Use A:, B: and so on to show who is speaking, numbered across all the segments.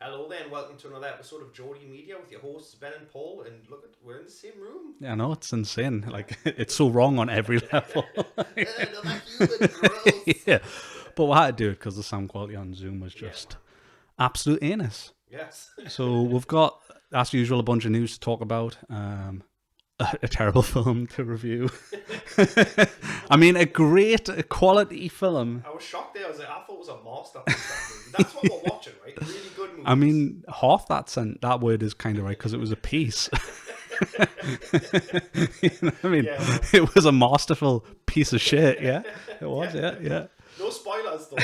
A: Hello there, and welcome to another episode of Geordie Media with your hosts Ben and Paul. And look, we're in the same room.
B: Yeah, I know, it's insane. Like, it's so wrong on every level.
A: Another human, gross.
B: Yeah, but we had to do it because the sound quality on Zoom was just absolute anus.
A: Yes.
B: So we've got, as usual, a bunch of news to talk about. A terrible film to review. I mean, a great quality film.
A: I was shocked there. I thought it was a masterpiece. That's what we're watching, right? Really good movies.
B: I mean, half that word is kind of right because it was a piece. You know what I mean?
A: Yeah,
B: it was a masterful piece of shit. Yeah, it was. Yeah.
A: No spoilers, though.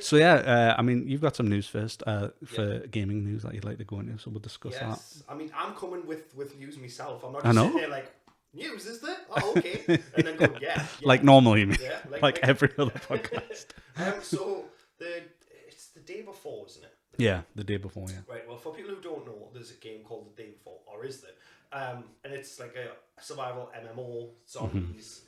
B: So yeah, I mean, you've got some news first for gaming news that you'd like to go into, so we'll discuss that.
A: Yes. I mean, I'm coming with news myself. I'm not
B: I
A: just
B: know.
A: sitting there like, news, is there? Oh, okay. And then go, yeah.
B: Like normal, you mean?
A: Yeah,
B: like every other podcast.
A: So, it's the day before, isn't it?
B: Yeah, the day before, yeah.
A: Right, well, for people who don't know, there's a game called The Day Before, or is there? And it's like a survival MMO, zombies,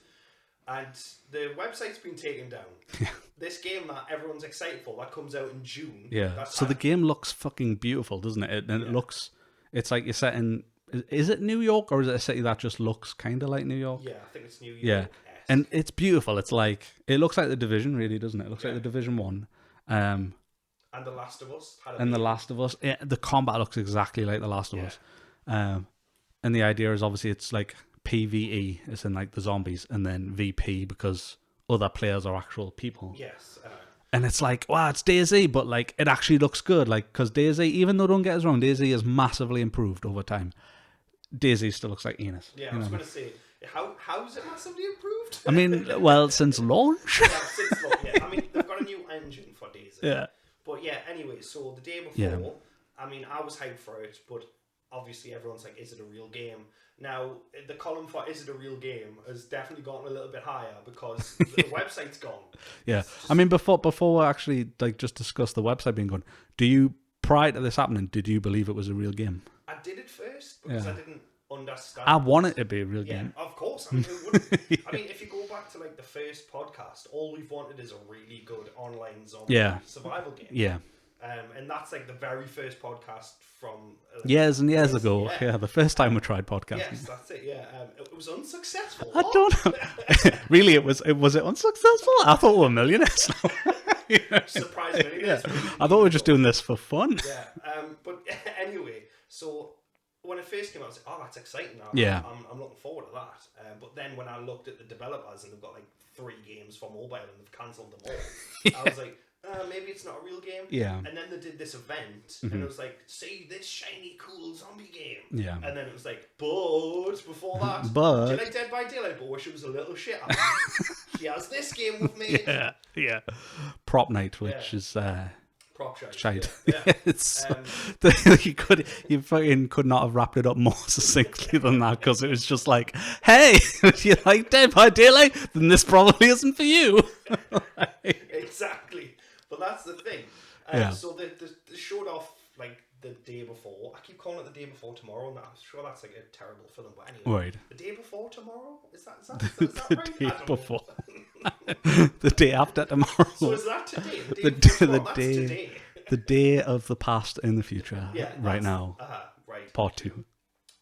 A: and the website's been taken down. This game that everyone's excited for, that comes out in June.
B: Yeah, so the game looks fucking beautiful, doesn't it? And it looks, it's like you're set in, is it New York, or is it a city that just looks kind of like New York?
A: Yeah, I think it's New York.
B: Yeah, and it's beautiful. It's like, it looks like The Division, really, doesn't it? It looks like The Division 1.
A: And The Last of Us.
B: The Last of Us. Yeah, the combat looks exactly like The Last of Us. And the idea is obviously it's like PvE, it's in like the zombies, and then VP because other players are actual people.
A: Yes.
B: And it's like, wow, it's DayZ, but like it actually looks good. Like, because DayZ, even though don't get us wrong, DayZ is massively improved over time. DayZ still looks like Enos.
A: Yeah, I was going to say, how is it massively improved?
B: I mean, well, since launch.
A: Since launch, yeah. I mean, they've got a new engine for DayZ.
B: Yeah.
A: But yeah, anyway, so the day before, I mean, I was hyped for it, but obviously everyone's like, is it a real game? Now, the column for is it a real game has definitely gotten a little bit higher because the website's gone.
B: Yeah. I mean, before we actually like just discuss the website being gone, prior to this happening, did you believe it was a real game?
A: I did it first because I didn't understand.
B: I want it to be a real
A: Yeah,
B: game.
A: of course. I mean, who wouldn't? I mean, if you go back to like the first podcast, all we've wanted is a really good online zombie survival game.
B: Yeah.
A: And that's like the very first podcast from
B: years and years ago. Yeah, the first time we tried podcasting.
A: Yes, that's it. Yeah, it was unsuccessful.
B: I don't know. Really, was it unsuccessful? I thought we were millionaires.
A: Surprise millionaires.
B: Yeah. I thought we were just doing this for fun.
A: Yeah. But anyway, so when it first came out, I was like, oh, that's exciting. I'm looking forward to that. But then when I looked at the developers and they've got like 3 games for mobile and they've cancelled them all, I was like, maybe it's not a real game.
B: Yeah.
A: And then they did this event, and it was like, see this shiny, cool zombie game.
B: Yeah.
A: And then it was like, but before that, do you like Dead by Daylight? But wish it was a little shit. Here's this game we've made.
B: Yeah. Prop Night, which is
A: prop
B: shite.
A: Yeah.
B: It's you fucking could not have wrapped it up more succinctly than that, because it was just like, hey, if you like Dead by Daylight, then this probably isn't for you.
A: Exactly. But that's the thing. So they showed off like the day before. I keep calling it the day before tomorrow, and I'm sure that's like a terrible film. But anyway,
B: right.
A: The day before tomorrow, is that
B: the
A: right?
B: Day before. The day after tomorrow.
A: So is that today? Today.
B: The day of the past in the future.
A: Yeah.
B: Right now.
A: Right.
B: Part 2.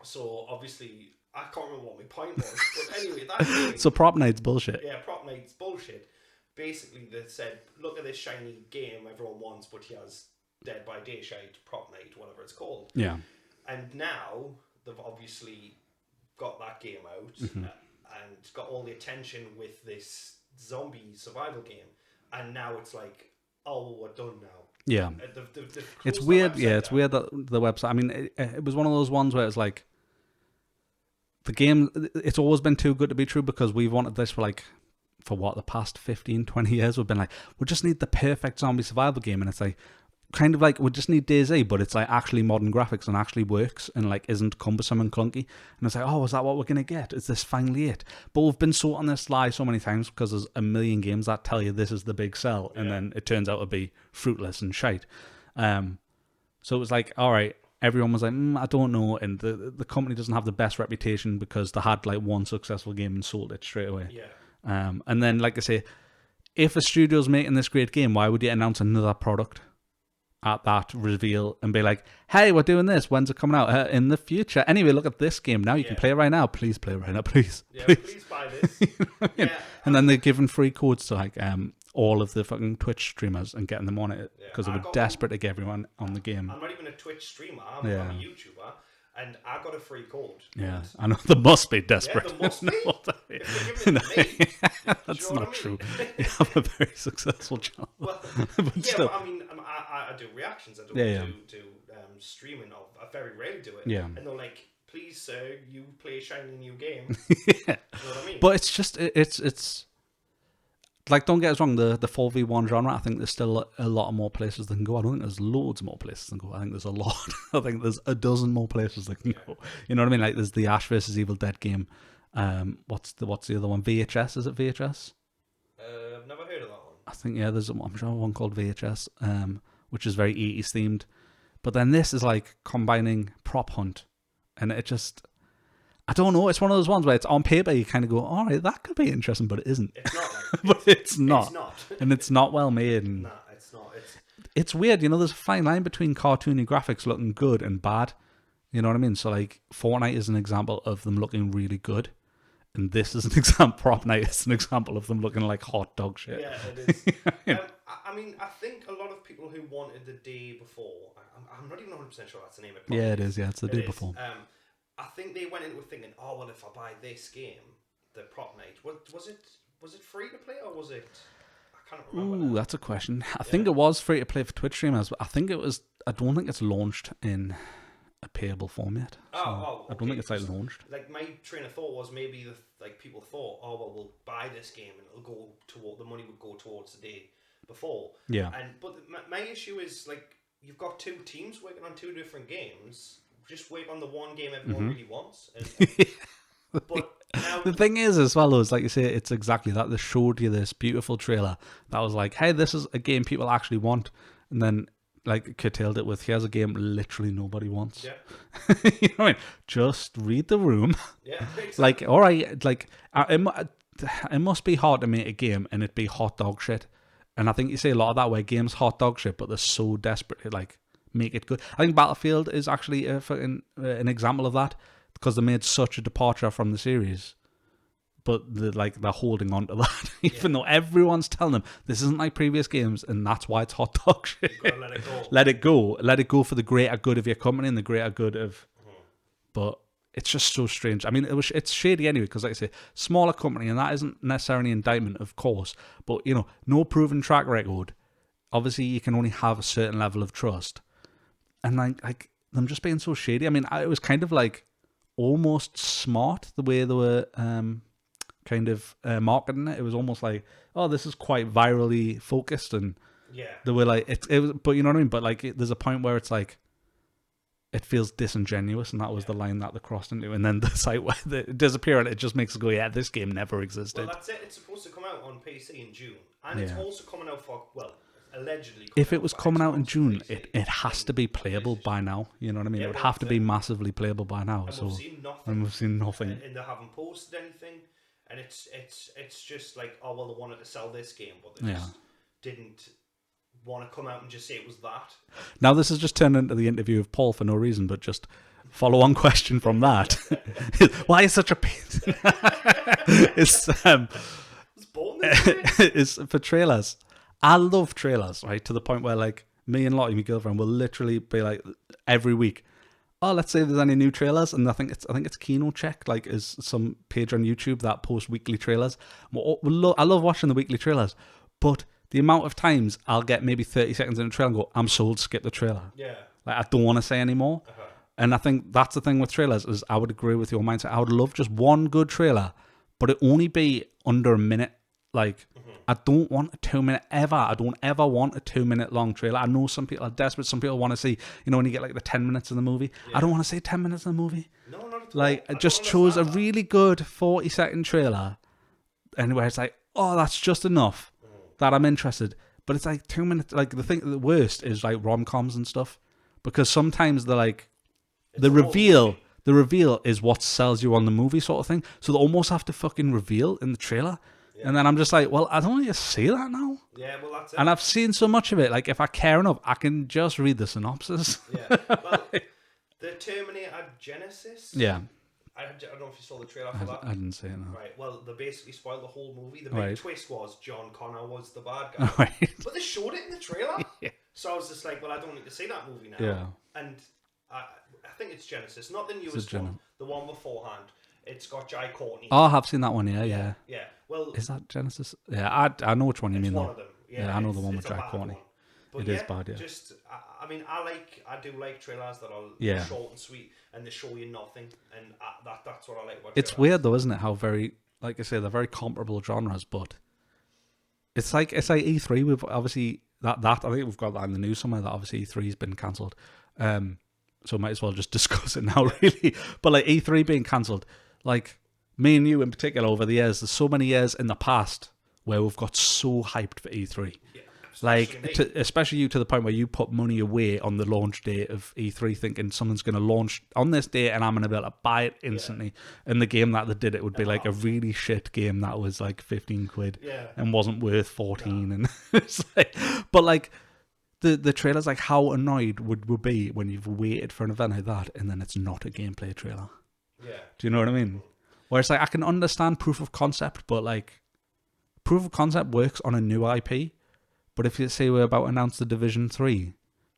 A: So obviously, I can't remember what my point was, but anyway, that's
B: so Prop Night's bullshit.
A: Yeah, Prop Night's bullshit. Basically, they said, look at this shiny game everyone wants, but he has Dead by Day shite, Prop Night, whatever it's called.
B: Yeah.
A: And now they've obviously got that game out and got all the attention with this zombie survival game. And now it's like, oh, we're done now.
B: Yeah.
A: They've
B: it's weird.
A: Yeah,
B: it's weird that the website, I mean, it was one of those ones where it's like, the game, it's always been too good to be true, because we've wanted this for the past 15, 20 years, we've been like, we just need the perfect zombie survival game. And it's like, kind of like, we just need DayZ, but it's like actually modern graphics and actually works and like isn't cumbersome and clunky. And it's like, oh, is that what we're going to get? Is this finally it? But we've been so on this lie so many times, because there's a million games that tell you this is the big sell. And then it turns out to be fruitless and shite. So it was like, all right, everyone was like, I don't know. And the company doesn't have the best reputation because they had like one successful game and sold it straight away.
A: Yeah.
B: And then, like I say, if a studio's making this great game, why would you announce another product? at that reveal and be like, hey, we're doing this. When's it coming out? In the future. Anyway, look at this game now. You can play it right now. Please play it right now. Please.
A: Yeah, please buy this.
B: You know what I mean? And then they're giving free codes to like all of the fucking Twitch streamers and getting them on it because they were desperate to get everyone on the game.
A: I'm not even a Twitch streamer. I'm a YouTuber. And I got a free code.
B: Yeah, I know. They must be desperate.
A: Yeah, they must be. If they're giving it to me,
B: that's not true. You have a very successful channel.
A: Well,
B: but
A: but I mean, I do reactions. I do streaming. I very rarely do it.
B: Yeah.
A: And they're like, please, sir, you play a shiny new game.
B: Yeah.
A: You know what I mean?
B: But it's just, it's like, don't get us wrong, the 4v1 genre, I think there's still a lot more places they can go. I don't think there's loads more places they can go. I think there's a lot. I think there's a dozen more places they can go. You know what I mean? Like, there's the Ash versus Evil Dead game. What's the other one? VHS? Is it VHS?
A: I've never heard of that one.
B: I think, yeah, there's I'm sure one called VHS, which is very 80s themed. But then this is like combining prop hunt. And it just... I don't know. It's one of those ones where it's on paper. You kind of go, "All right, that could be interesting," but it isn't.
A: It's not.
B: But it's not.
A: It's not.
B: And it's not well made. And
A: nah, it's not.
B: It's weird. You know, there's a fine line between cartoony graphics looking good and bad. You know what I mean? So, like, Fortnite is an example of them looking really good, and this is an example. Prop Night is an example of them looking like hot dog shit.
A: Yeah, it is. I mean, I think a lot of people who wanted the day before. I'm not even 100% sure that's the name of it.
B: Yeah, it is. Yeah, it's the day before.
A: I think they went into it thinking, oh, well, if I buy this game, the Prop Night, was it free to play or was it... I can't remember.
B: Ooh, that's a question. I think it was free to play for Twitch streamers, but I don't think it's launched in a payable form yet. So
A: okay.
B: I don't think it's like launched.
A: Like, my train of thought was maybe people thought, oh, well, we'll buy this game and it'll go toward... The money would go towards the day before.
B: Yeah.
A: But my issue is, like, you've got two teams working on two different games... Just work on the one game everyone really wants. But now...
B: The thing is, as well, is like you say, it's exactly that. They showed you this beautiful trailer that was like, hey, this is a game people actually want. And then, like, curtailed it with, here's a game literally nobody wants.
A: Yeah.
B: You know what I mean? Just read the room.
A: Yeah, exactly.
B: Like, all right, like, it must be hard to make a game and it be hot dog shit. And I think you see a lot of that where games hot dog shit, but they're so desperate to, like, make it good. I think Battlefield is actually an example of that because they made such a departure from the series, but they're holding on to that even though everyone's telling them this isn't like previous games and that's why it's hot dog shit.
A: You've got to let it go.
B: Let it go for the greater good of your company and the greater good of. But it's just so strange. I mean, it's shady anyway because, like I say, smaller company, and that isn't necessarily an indictment, of course. But you know, no proven track record. Obviously, you can only have a certain level of trust. And like them just being so shady. I mean, it was kind of like almost smart the way they were kind of marketing it. It was almost like, oh, this is quite virally focused, and they were like, it was. But you know what I mean. But like, there's a point where it's like, it feels disingenuous, and that was the line that they crossed into. And then the site where they disappear, and it just makes it go, yeah, this game never existed.
A: Well, that's it. It's supposed to come out on PC in June, and it's also coming out for allegedly.
B: If it was coming out in June, it has to be playable by now. You know what I mean? It would have to be massively playable by now.
A: And
B: so
A: we've seen nothing.
B: And
A: they haven't posted anything, and it's just like, oh well, they wanted to sell this game, but they just didn't want to come out and just say it was that.
B: Now this has just turned into the interview of Paul for no reason, but just follow on question from that. Why is such a pain? It's for trailers. I love trailers, right? To the point where, like, me and Lottie, my girlfriend, will literally be like every week, oh, let's say there's any new trailers, and I think it's Kino Check, like, is some page on YouTube that posts weekly trailers. I love watching the weekly trailers, but the amount of times I'll get maybe 30 seconds in a trailer and go, I'm sold, skip the trailer.
A: Yeah.
B: Like, I don't want to say anymore. And I think that's the thing with trailers, is I would agree with your mindset. I would love just one good trailer, but it only be under a minute. Like, I don't want a 2 minute ever. I don't ever want a 2 minute long trailer. I know some people are desperate. Some people want to see, you know, when you get like the 10 minutes of the movie. Yeah. I don't want to see 10 minutes of the movie.
A: No, not at all.
B: Like, I just chose a really good 40-second trailer, and where it's like, oh, that's just enough that I'm interested. But it's like 2 minutes. Like, the worst is like rom-coms and stuff, because sometimes they're like, the reveal is what sells you on the movie, sort of thing. So they almost have to fucking reveal in the trailer. And then I'm just like, well, I don't need to see that now.
A: Yeah, well, that's it.
B: And I've seen so much of it. Like, if I care enough, I can just read the synopsis.
A: Yeah. Well, the Terminator Genesis.
B: Yeah.
A: I don't know if you saw the trailer for that.
B: I didn't see it, no.
A: Right, well, they basically spoiled the whole movie. The big twist was John Connor was the bad guy.
B: Right.
A: But they showed it in the trailer.
B: Yeah.
A: So I was just like, well, I don't need to see that movie now.
B: Yeah.
A: And I think it's Genesis, not the newest one, the one beforehand. It's got Jai Courtney.
B: Oh, I have seen that one, yeah.
A: Yeah, well...
B: Is that Genesis? Yeah, I know which one you mean, though.
A: It's one of them. Yeah,
B: I know the one with Jai Courtney.
A: But
B: it is bad, yeah.
A: Just, I mean, I do like trailers that are short and sweet, and they show you nothing, and that's what I like about
B: It's
A: trailers.
B: weird though, isn't it? How very, like I say, they're very comparable genres, but it's like E3. We've obviously that I think we've got that in the news somewhere that obviously E3's been cancelled. So might as well just discuss it now, really. But like E3 being cancelled, like me and you in particular over the years, there's so many years in the past where we've got so hyped for E3.
A: Yeah.
B: Like, especially you to the point where you put money away on the launch date of E3 thinking someone's going to launch on this day and I'm going to be able to buy it instantly. Yeah. And the game that they did, it would be like a really shit game that was like 15 quid and wasn't worth 14. No. And it's like, but like the trailers, like how annoyed would we be when you've waited for an event like that and then it's not a gameplay trailer?
A: Yeah.
B: Do you know what I mean? Where it's like, I can understand proof of concept, but like proof of concept works on a new IP. But if you say we're about to announce the Division 3,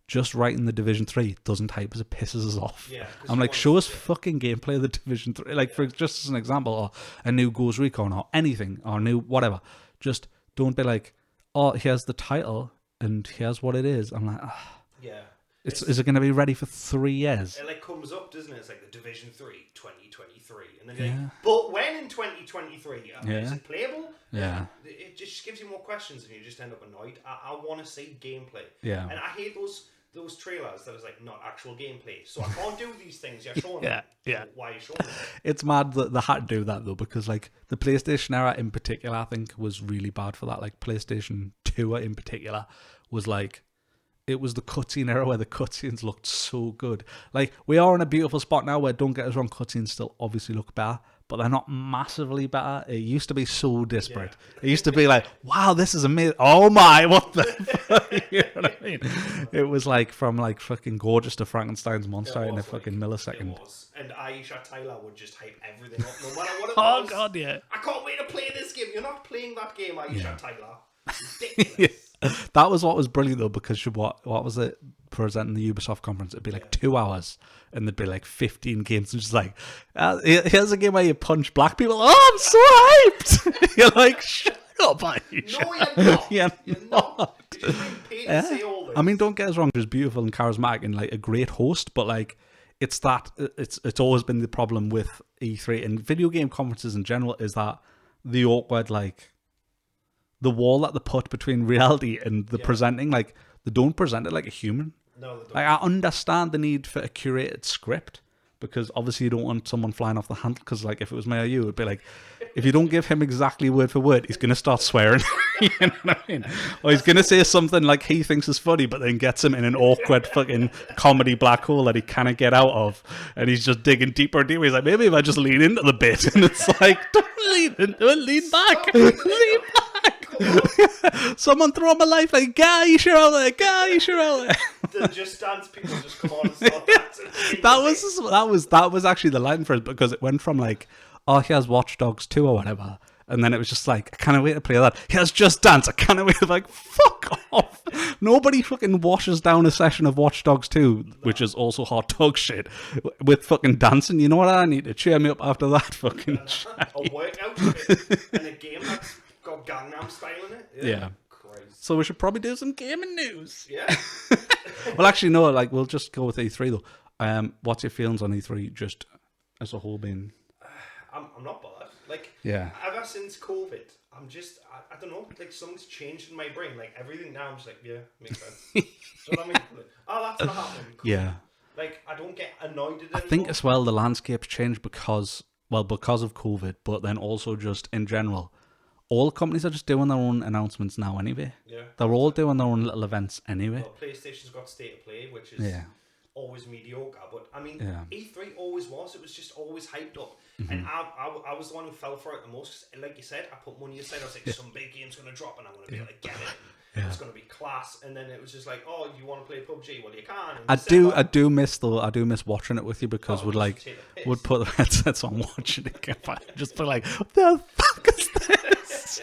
B: just writing the Division 3 doesn't hype us, it pisses us off. Yeah, I'm like, show us fucking gameplay of the Division 3. Like, for just as an example, or a new Ghost Recon, or anything, or new whatever. Just don't be like, oh, here's the title, and here's what it is. I'm like,
A: yeah.
B: Is it going to be ready for 3 years?
A: It like comes up, doesn't it? It's like the Division 3, 2023. And then you're like, but when in 2023? Is it playable?
B: Yeah.
A: It just gives you more questions and you just end up annoyed. I want to see gameplay.
B: Yeah.
A: And I hate those trailers that is like not actual gameplay. So I can't do these things you're showing me.
B: Yeah.
A: Why are you showing me?
B: It's mad that they had to do that though, because like the PlayStation era in particular, I think was really bad for that. Like PlayStation 2 in particular was like, it was the cutscene era where the cutscenes looked so good. Like, we are in a beautiful spot now where, don't get us wrong, cutscenes still obviously look better, but they're not massively better. It used to be so disparate. Yeah. It used to be like, wow, this is amazing. Oh my, what the fuck? You know what I mean? It was like from like fucking gorgeous to Frankenstein's monster in a fucking millisecond.
A: It was. And Aisha Tyler would just hype everything up, no matter what it
B: was.
A: Oh god,
B: yeah.
A: I can't wait to play this game. You're not playing that game, Aisha Tyler. Ridiculous.
B: That was what was brilliant though, because what was it presenting the Ubisoft conference? It'd be like 2 hours and there'd be like 15 games and just like, here's a game where you punch black people. Oh, I'm so hyped. You're like, shut up, Aisha.
A: No, you're not. You're not. Paid to say all this.
B: I mean, don't get us wrong, she's beautiful and charismatic and like a great host, but like it's always been the problem with E3 and video game conferences in general, is that the awkward, like, the wall that they put between reality and the presenting, like, they don't present it like a human.
A: No, they don't.
B: Like, I understand the need for a curated script, because obviously you don't want someone flying off the handle, because, like, if it was me or you, it'd be like, if you don't give him exactly word for word, he's going to start swearing. You know what I mean? Or he's going to say something like he thinks is funny, but then gets him in an awkward fucking comedy black hole that he can't get out of. And he's just digging deeper and deeper. He's like, maybe if I just lean into the bit. And it's like, lean back. Lean back. Someone throw him a life like, guys, you're out there. Guys, you're out there.
A: The Just Dance people just come on and start dancing.
B: That was actually the line for it, because it went from like, oh, here's Watch Dogs 2 or whatever, and then it was just like, I can't wait to play that. Here's Just Dance. I can't wait to, like, fuck off. Nobody fucking washes down a session of Watch Dogs 2, which is also hot dog shit, with fucking dancing. You know what I need to cheer me up after that fucking shit.
A: A workout and a game that's got Gangnam Style in it.
B: Yeah.
A: Christ.
B: So we should probably do some gaming news.
A: Yeah.
B: Well, actually, no, like, we'll just go with E3 though. What's your feelings on E3 just as a whole been?
A: I'm not bothered. Like,
B: yeah.
A: Ever since COVID, I'm just, I don't know, like, something's changed in my brain. Like, everything now, I'm just like, yeah, makes sense. Do you know what I mean? Like, oh, that's not happening. Cool.
B: Yeah.
A: Like, I don't get annoyed at it
B: I think as well the landscape's changed because of COVID, but then also just in general. All companies are just doing their own announcements now anyway.
A: Yeah.
B: They're all doing their own little events anyway.
A: Well, PlayStation's got State of Play, which is...
B: Yeah.
A: always mediocre. But I mean,
B: Yeah.
A: E3 always was. It was just always hyped up, and I was the one who fell for it the most. Like you said, I put money aside. I was like, some big game's gonna drop, and I'm gonna be able to get it.
B: Yeah.
A: It's gonna be class. And then it was just like, oh, you want to play PUBG? Well, you can.
B: I do miss watching it with you because would put the headsets on watching it again. Just be like, what the fuck is this?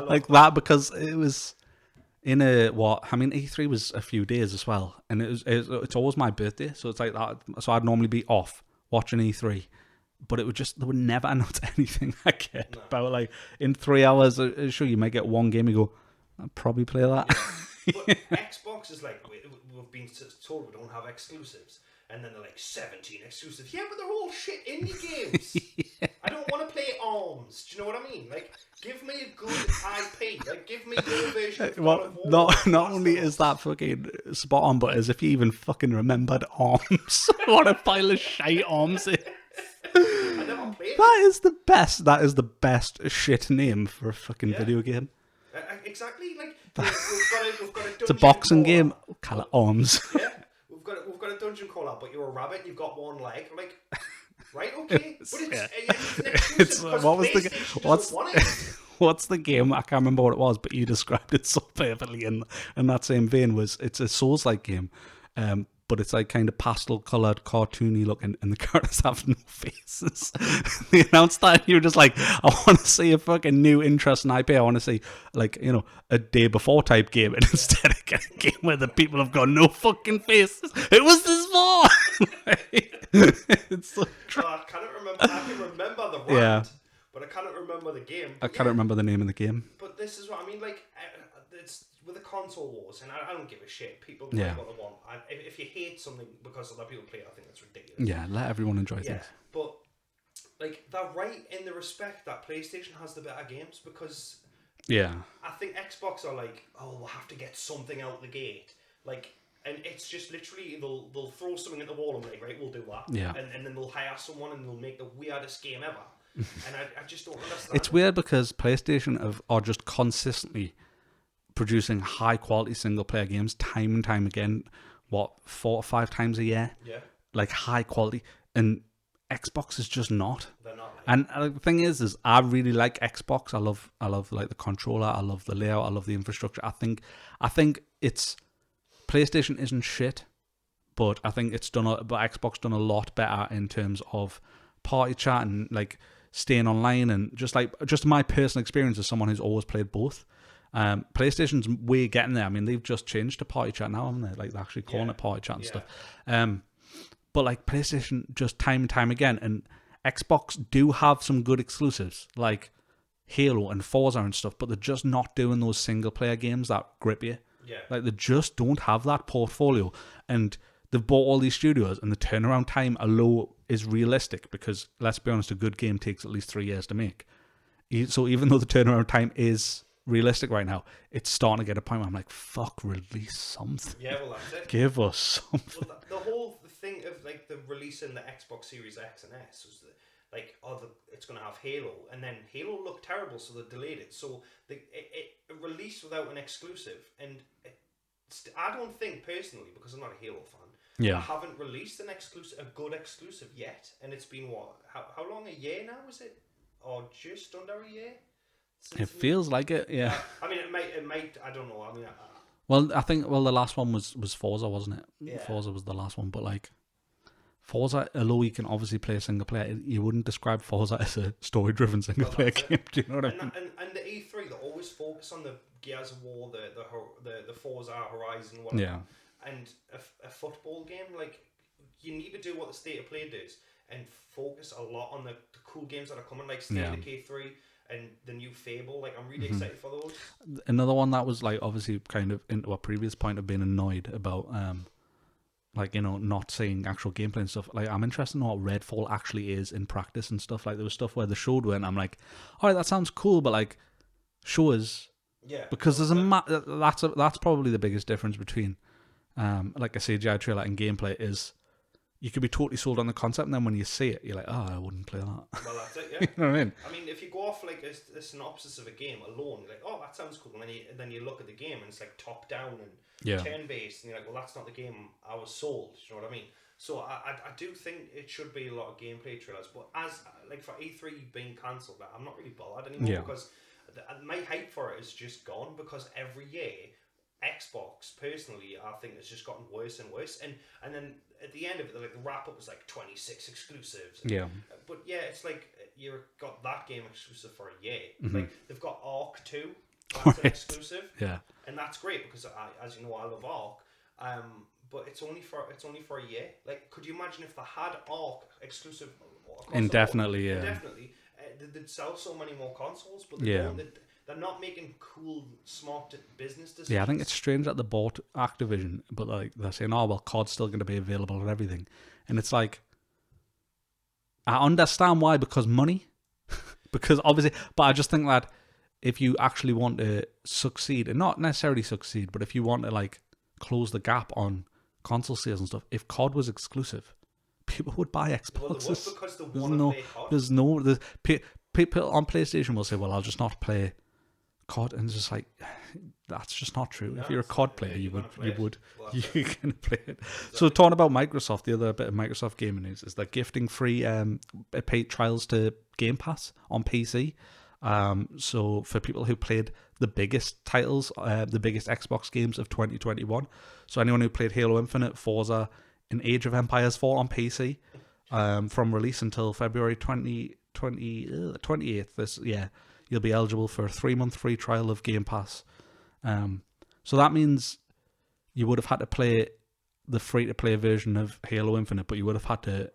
B: Like that, because it was in E3 was a few days as well, and it's always my birthday, so it's like that. So I'd normally be off watching E3. But they would never announce anything I cared about. Like, in 3 hours, sure, you might get one game, you go, I'll probably play that.
A: Yeah. But Xbox is like, we've been told we don't have exclusives. And then they're like, 17 exclusives. Yeah, but they're all shit indie games. Yeah. I don't want to play ARMS. Do you know what I mean? Like, give me a good IP. Like, give me your version of God of War.
B: Not only is that fucking spot on, but as if you even fucking remembered ARMS. What a pile of shite ARMS is.
A: I never played
B: That is the best. That is the best shit name for a fucking video game.
A: Exactly. Like we've got a
B: it's a boxing game. Call it ARMS.
A: Yeah, we've got a dungeon crawler, but you're a rabbit. And you've got one leg. Like, right? Okay. But it's
B: what's the game? I can't remember what it was, but you described it so perfectly in that same vein. It's a Souls-like game. But it's like kind of pastel coloured, cartoony looking, and the characters have no faces. They announced that, and you're just like, I want to see a fucking new interesting IP. I want to see, like, a day before type game, and instead I get a game where the people have got no fucking faces. It was this far. It's so
A: I cannot remember. I can remember the brand, but I cannot remember the game.
B: I cannot remember the name of the game.
A: But this is what I mean. Like, it's with the console wars, and I don't give a shit. People play what they want. If you hate something because other people play it, I think that's ridiculous.
B: Yeah, let everyone enjoy things.
A: But like, they're right in the respect that PlayStation has the better games, because I think Xbox are like, oh, we'll have to get something out the gate. Like, and it's just literally they'll throw something at the wall and be like, right, we'll do that.
B: Yeah.
A: And then they'll hire someone and they'll make the weirdest game ever. And I just don't understand.
B: It's weird because PlayStation are just consistently producing high quality single player games time and time again. 4 or 5 times a year?
A: Yeah.
B: Like, high quality. And Xbox is just not.
A: They're not.
B: And the thing is I really like Xbox. I love like the controller. I love the layout. I love the infrastructure. I think it's PlayStation isn't shit, but I think Xbox done a lot better in terms of party chat and like staying online, and just my personal experience as someone who's always played both. PlayStation's way getting there. I mean, they've just changed to party chat now, haven't they? Like, they're actually calling it party chat and stuff. But like, PlayStation just time and time again, and Xbox do have some good exclusives like Halo and Forza and stuff, but they're just not doing those single player games that grip you.
A: Yeah.
B: Like, they just don't have that portfolio, and they've bought all these studios, and the turnaround time is realistic, because let's be honest, a good game takes at least 3 years to make. So even though the turnaround time is realistic right now, it's starting to get a point where I'm like, fuck, release something.
A: Yeah, well, that's it.
B: Give us something.
A: Well, the whole thing of like the releasing the Xbox Series X and S was like, it's going to have Halo, and then Halo looked terrible, so they delayed it. So it released without an exclusive, and I don't think personally, because I'm not a Halo fan, I haven't released a good exclusive yet, and it's been how long, a year now, is it, or just under a year?
B: It feels like it, yeah.
A: I mean, it might. I don't know. I mean,
B: I think the last one was Forza, wasn't it? Yeah. Forza was the last one, but like, Forza, although you can obviously play a single player, you wouldn't describe Forza as a story-driven single player game. Do you know what I mean?
A: And the E3, they always focus on the Gears of War, the Forza Horizon, whatever. Yeah. And a football game, like, you need to do what the State of Play does and focus a lot on the cool games that are coming, like State of Decay 3. And the new Fable, like, I'm really excited for those.
B: Another one that was like obviously kind of into a previous point of being annoyed about, like, not seeing actual gameplay and stuff. Like, I'm interested in what Redfall actually is in practice and stuff. Like, there was stuff where they showed it, and I'm like, all right, that sounds cool, but like, show us.
A: Yeah.
B: Because there's that's probably the biggest difference between, like, a CGI trailer and gameplay is you could be totally sold on the concept, and then when you see it, you're like, oh, I wouldn't play that.
A: Well, that's it, yeah.
B: You know what I mean?
A: I mean, if you go off like a synopsis of a game alone, you're like, oh, that sounds cool, and then you look at the game and it's like top down and turn based, and you're like, well, that's not the game I was sold. You know what I mean? So I do think it should be a lot of gameplay trailers, but as like for E3 being cancelled, I'm not really bothered anymore because my hype for it is just gone, because every year Xbox, personally, I think it's just gotten worse and worse. And then at the end of it, like the wrap up was like 26 exclusives. But yeah, it's like you got that game exclusive for a year. Like they've got Ark 2, that's an exclusive. Yeah. And that's great because as you know, I love Ark. But it's only for a year. Like, could you imagine if they had Ark exclusive
B: indefinitely?
A: Indefinitely, they'd sell so many more consoles, but they don't. They're not making cool, smart business decisions.
B: Yeah, I think it's strange that they bought Activision, but like they're saying, oh, well, COD's still going to be available and everything. And it's like, I understand why, because money. Because obviously, but I just think that if you actually want to succeed, and not necessarily succeed, but if you want to like close the gap on console sales and stuff, if COD was exclusive, people would buy Xboxes.
A: Well, they would, because they want to
B: play COD. People on PlayStation will say, well, I'll just not play COD, and it's just like, that's just not true. If you're a COD player, you're going to play it. So talking about Microsoft, the other bit of Microsoft gaming news is they're gifting free paid trials to Game Pass on PC. So for people who played the biggest titles, the biggest Xbox games of 2021, so anyone who played Halo Infinite, Forza, and Age of Empires 4 on PC, from release until February 28th, you'll be eligible for a 3-month free trial of Game Pass. So that means you would have had to play the free-to-play version of Halo Infinite, but you would have had to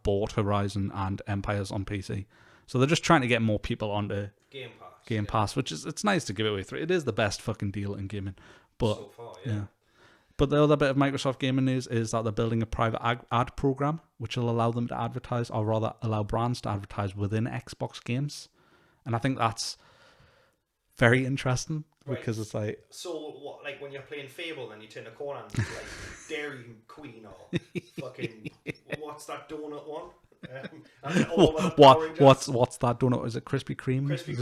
B: bought Horizon and Empires on PC. So they're just trying to get more people onto Game Pass, which is, it's nice to give it away through. It is the best fucking deal in gaming. But
A: so far, yeah.
B: But the other bit of Microsoft gaming news is that they're building a private ad program, which will allow them to advertise, or rather allow brands to advertise within Xbox games. And I think that's very interesting, because it's like...
A: So, what, like when you're playing Fable and you turn a corner and it's like Dairy Queen or fucking... What's that donut one?
B: What's that donut? Is it Krispy Kreme?
A: Krispy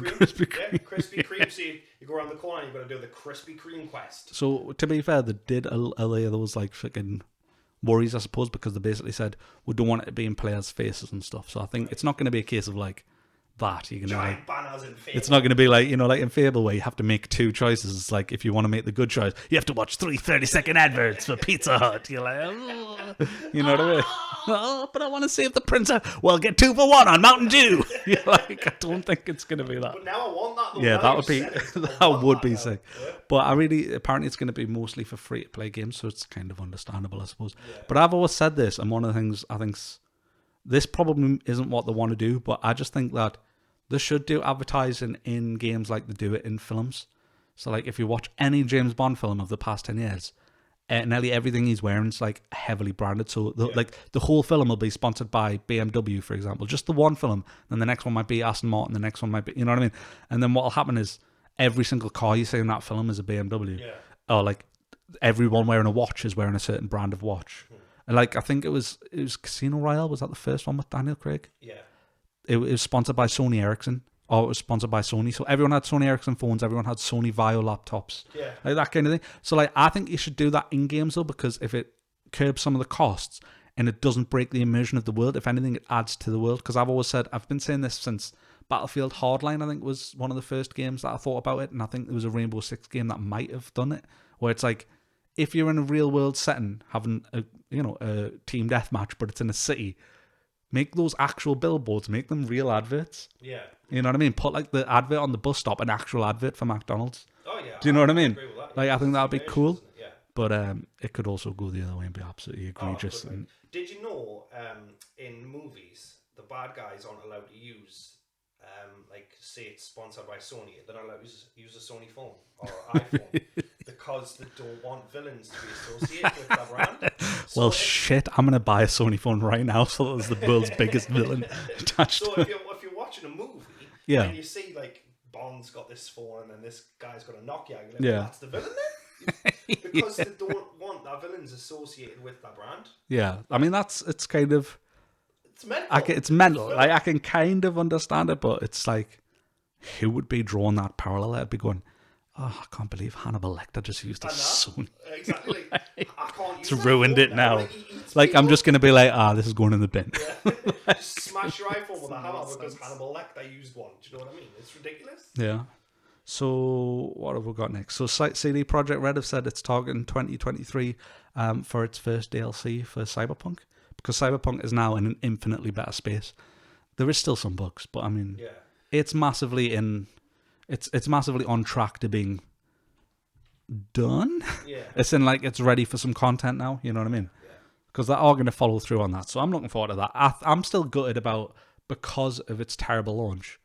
A: Kreme. So you go around the corner and you've got to do the Krispy Kreme quest.
B: So to be fair, they did allay those like fucking worries, I suppose, because they basically said we don't want it to be in players' faces and stuff. So I think it's not going to be a case of like that. You're gonna
A: giant banners in Fable.
B: It's not going to be like, like in Fable where you have to make two choices. It's like, if you want to make the good choice, you have to watch 3 30-second adverts for Pizza Hut. You're like, you know what I mean? Oh, but I want to save the printer. Well, get 2 for 1 on Mountain Dew. You're like, I don't think it's going to be that.
A: But now I want that. Though.
B: Yeah, that would be sick. Yeah. But apparently it's going to be mostly for free to play games, so it's kind of understandable, I suppose. Yeah. But I've always said this, and one of the things I think this probably isn't what they want to do, but I just think that they should do advertising in games like they do it in films. So like if you watch any James Bond film of the past 10 years, nearly everything he's wearing is like heavily branded. So like the whole film will be sponsored by BMW, for example. Just the one film, then the next one might be Aston Martin, the next one might be, you know what I mean? And then what will happen is every single car you see in that film is a BMW. Yeah. Or like everyone wearing a watch is wearing a certain brand of watch. And like I think it was Casino Royale, was that the first one with Daniel Craig? Yeah. It was sponsored by Sony Ericsson, or it was sponsored by Sony. So everyone had Sony Ericsson phones, everyone had Sony Vaio laptops, like that kind of thing. So like I think you should do that in games though, because if it curbs some of the costs and it doesn't break the immersion of the world, if anything, it adds to the world. Because I've been saying this since Battlefield Hardline, I think, was one of the first games that I thought about it, and I think there was a Rainbow Six game that might have done it, where it's like, if you're in a real world setting having a team deathmatch, but it's in a city, make those actual billboards, make them real adverts. Yeah. You know what I mean? Put like the advert on the bus stop, an actual advert for McDonald's. Oh yeah. Do you know what I mean? Agree with that. Like I think that would be cool. Yeah. But it could also go the other way and be absolutely egregious.
A: Did you know in movies the bad guys aren't allowed to use like say it's sponsored by Sony, they're not allowed to use a Sony phone or iPhone because they don't want villains to be associated with that brand. So
B: well, shit, I'm going to buy a Sony phone right now so that's the world's biggest villain attached
A: so
B: to it.
A: If you're watching a movie and you see like Bond's got this phone and then this guy's got a Nokia, you're like, well, that's the villain then? Because they don't want our villains associated with that brand.
B: Yeah, I mean it's kind of
A: it's mental.
B: It's mental. Like I can kind of understand it, but it's like who would be drawing that parallel? I'd be going, oh, I can't believe Hannibal Lecter just used a Sony.
A: Exactly. I can't use
B: it's ruined it now. Like I'm just gonna be like, this is going in the bin.
A: Yeah. Just smash your iPhone with a hammer because Hannibal Lecter used one. Do you know what I mean? It's ridiculous.
B: Yeah. So what have we got next? So CD Projekt Red have said it's targeting 2023 for its first DLC for Cyberpunk, because Cyberpunk is now in an infinitely better space. There is still some bugs, but I mean, it's massively it's massively on track to being done.
A: Yeah.
B: It's in like it's ready for some content now. You know what I mean? Because they are going to follow through on that. So I'm looking forward to that. I'm still gutted about, because of its terrible launch,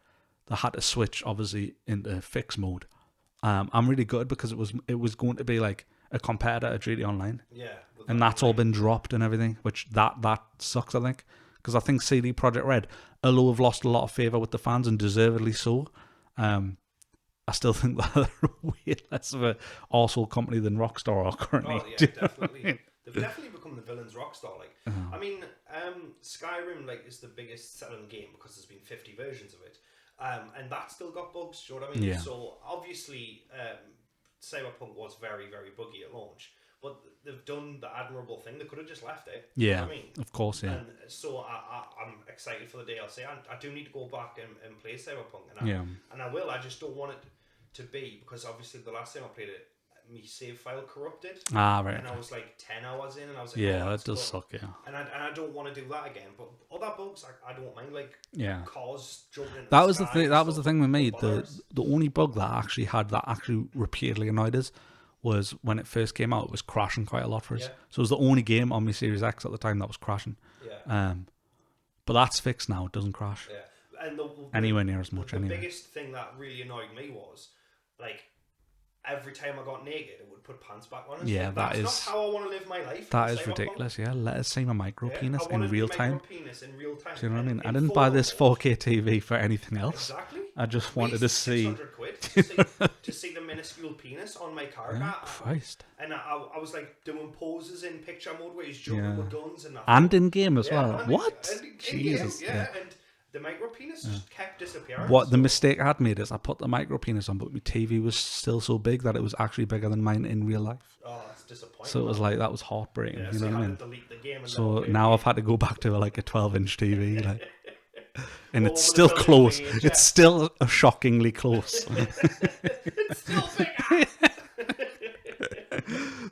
B: they had to switch obviously into fix mode. I'm really gutted because it was going to be like a competitor to GT Online.
A: Yeah.
B: And that's all been dropped and everything, which that sucks, I think. Because I think CD Projekt Red, although have lost a lot of favour with the fans, and deservedly so, I still think that they're way less of an arsehole company than Rockstar are currently.
A: Oh, yeah, definitely. They've definitely become the villain's Rockstar. Like, I mean, Skyrim is the biggest selling game because there's been 50 versions of it. And that's still got bugs, do you know what I mean?
B: Yeah.
A: So, obviously, Cyberpunk was very, very buggy at launch. But they've done the admirable thing. They could have just left it.
B: Yeah,
A: you know what I mean?
B: of course, yeah.
A: And so I'm excited for the DLC. I do need to go back and play Cyberpunk. And I will. I just don't want it to be, because obviously the last time I played it, my save file corrupted.
B: Right.
A: And I was like 10 hours in, and I was like,
B: yeah, that does suck, yeah.
A: And I don't want to do that again. But other bugs, I don't mind, like cars jumping into
B: that
A: the
B: was
A: sky
B: the thing. That was the thing with me. The
A: the
B: only bug that actually repeatedly annoyed us was when it first came out. It was crashing quite a lot for us.
A: Yeah.
B: So it was the only game on my Series X at the time that was crashing.
A: Yeah.
B: But that's fixed now. It doesn't crash.
A: Yeah. And
B: anywhere near as much.
A: The biggest thing that really annoyed me was, like, every time I got naked, it would put pants back on.
B: Yeah,
A: that's not how I want to live my life.
B: That is ridiculous. Yeah, let us see my micro penis in real time.
A: Do you know
B: what I mean? I didn't buy this 4K TV for anything else.
A: Exactly.
B: I just wanted to see.
A: £600 to see the minuscule penis on my car.
B: Oh, Christ.
A: And I was like doing poses in picture mode where he's jumping with guns
B: and in game as well. What? Jesus.
A: And the micro penis just kept disappearing.
B: The mistake I had made is I put the micro penis on, but my TV was still so big that it was actually bigger than mine in real life.
A: Oh, that's disappointing.
B: So it was like, that was heartbreaking.
A: Yeah,
B: you know what I mean?
A: Delete the game and
B: so now I've had to go back to like a 12-inch TV, like, and it's still close. It's still shockingly close.
A: It's still bigger.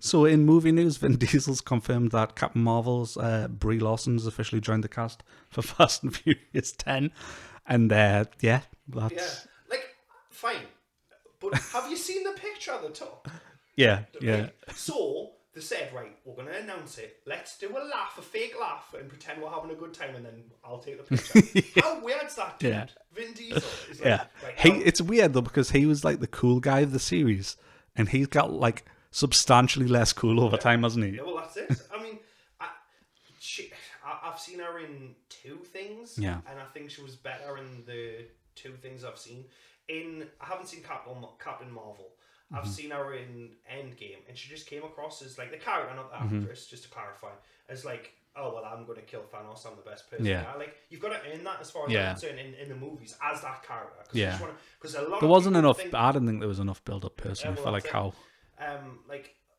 B: So in movie news, Vin Diesel's confirmed that Captain Marvel's Brie Larson's officially joined the cast for Fast and Furious 10. And that's...
A: Yeah, like, fine. But have you seen the picture at the top?
B: Yeah.
A: So they said, right, we're going to announce it. Let's do a fake laugh, and pretend we're having a good time, and then I'll take the picture. How weird's that, dude?
B: Yeah.
A: Vin Diesel is like,
B: it's weird, though, because he was like the cool guy of the series, and he's got like substantially less cool over time, hasn't he?
A: Yeah, well, that's it. I mean, I've seen her in 2 things, and I think she was better in the 2 things I've seen. I haven't seen Captain Marvel. I've seen her in Endgame, and she just came across as like the character, not the actress, just to clarify, as like, oh well, I'm going to kill Thanos. I'm the best person. Like, you've got to earn that as far as I'm concerned in the movies as that character. Because a lot
B: there wasn't enough. I didn't think there was enough build up personally for like how.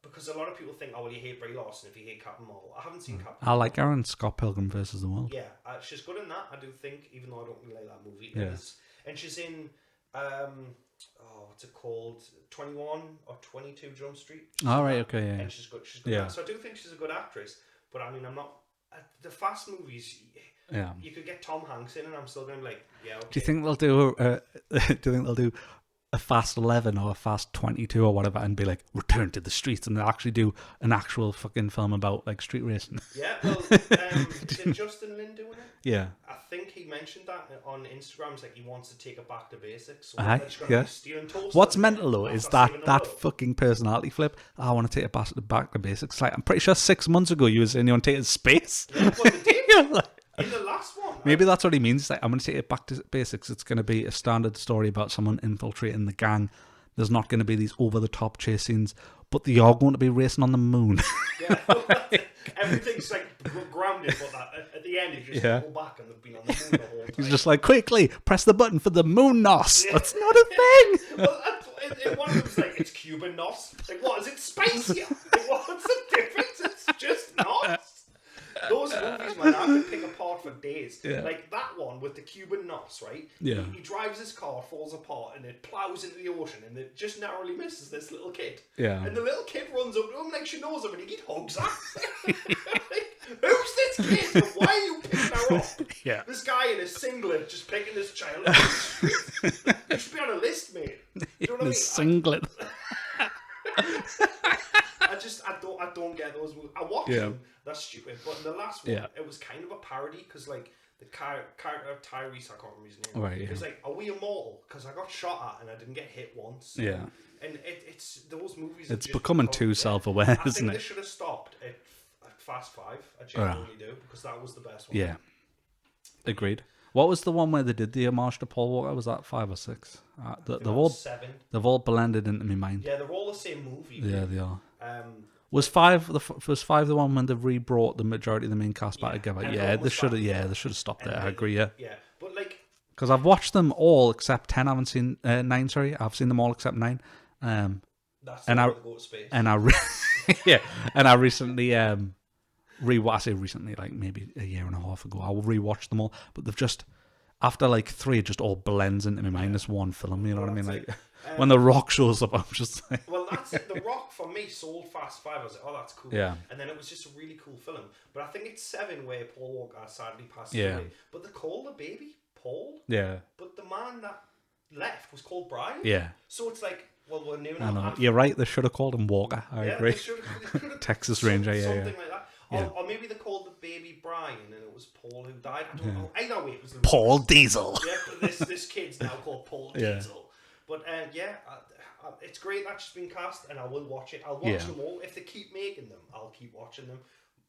A: Because a lot of people think, oh well, you hate Brie Larson if you hate Captain Marvel. I haven't seen Captain
B: I like her in Scott Pilgrim versus the World.
A: Yeah, she's good in that. I do think, even though I don't really like that movie. And she's in what's it called? 21 or 22 Jump Street.
B: Okay, yeah.
A: And she's good. Yeah. So I do think she's a good actress. But I mean, I'm not. The Fast movies. Yeah. You could get Tom Hanks in, and I'm still going to be like, yeah. Okay.
B: Do you think they'll do? Do you think they'll do a Fast 11 or a Fast 22 or whatever, and be like, return to the streets, and they'll actually do an actual fucking film about like street racing?
A: Yeah. Well, did Justin Lin doing it?
B: Yeah.
A: I think he mentioned that on Instagram. It's like he wants to take it back to basics. So
B: What's mental though is that fucking personality flip. I want to take it back to basics. Like, I'm pretty sure 6 months ago you were saying you want to take it to space.
A: Yeah, well, they did. In the last one.
B: Maybe that's what he means. Like, I'm going to take it back to basics. It's going to be a standard story about someone infiltrating the gang there's not going to be these over-the-top chase scenes, but they are going to be racing on the moon.
A: Yeah, everything's like grounded, but at the end, you just go back and they've been on the moon the whole time.
B: He's just like, quickly, press the button for the moon NOS. Yeah. That's not a thing.
A: Well, one of them's like, it's Cuban NOS. Like, what, is it spicier? Like, what's the difference? It's just NOS. Those movies, man, I could pick apart for days.
B: Yeah.
A: Like that one with the Cuban NOS, right?
B: Yeah.
A: He drives his car, falls apart, and it plows into the ocean, and it just narrowly misses this little kid.
B: Yeah.
A: And the little kid runs up to him like she knows him, and he hugs her. Like, who's this kid? Why are you picking her up?
B: Yeah.
A: This guy in a singlet just picking this child up. You should be on a list, mate. Do you know what I mean?
B: Singlet.
A: I don't get those movies. I watch them. That's stupid. But in the last one, it was kind of a parody because like the character Tyrese, I can't remember his name.
B: Right. Yeah.
A: It's like, are we immortal? Because I got shot at and I didn't get hit once.
B: Yeah.
A: And it's those movies.
B: It's becoming too self-aware, isn't it?
A: I think they should have stopped at Fast Five. I genuinely do, because that was the best one.
B: Yeah. Agreed. What was the one where they did the homage to Paul Walker? Was that 5 or 6? They've all
A: 7.
B: They've all blended into my mind.
A: Yeah, they're all the same movie.
B: Yeah, they are.
A: Was
B: 5 the one when they re-brought the majority of the main cast back together? Yeah, they should have. Yeah, they should have stopped there. I agree. Yeah.
A: Yeah, but like,
B: because I've watched them all except 10. I haven't seen 9. Sorry, I've seen them all except 9.
A: That's the one to go to space.
B: And I recently I say recently, like maybe a year and a half ago, I rewatched them all, but they've just, after like 3, it just all blends into my mind. This one film, you know what I mean? Like when The Rock shows up, I'm just like,
A: well, that's it. The Rock for me sold Fast 5. I was like, oh, that's cool.
B: Yeah.
A: And then it was just a really cool film. But I think it's 7 where Paul Walker sadly passed
B: Yeah.
A: away. But they call the baby Paul.
B: yeah,
A: But the man that left was called Brian.
B: yeah.
A: So it's like, well, we're new
B: I
A: now.
B: know. You're right. They should have called him Walker. I agree.
A: They should've
B: Texas Ranger. Yeah,
A: something
B: yeah.
A: like that.
B: Yeah.
A: Or maybe they called the baby Brian and it was Paul who died. I don't know. Either way, it was
B: Paul Diesel.
A: Yeah, but this kid's now called Paul
B: Yeah.
A: Diesel. But it's great that's just been cast, and I will watch it. I'll watch them all. If they keep making them, I'll keep watching them.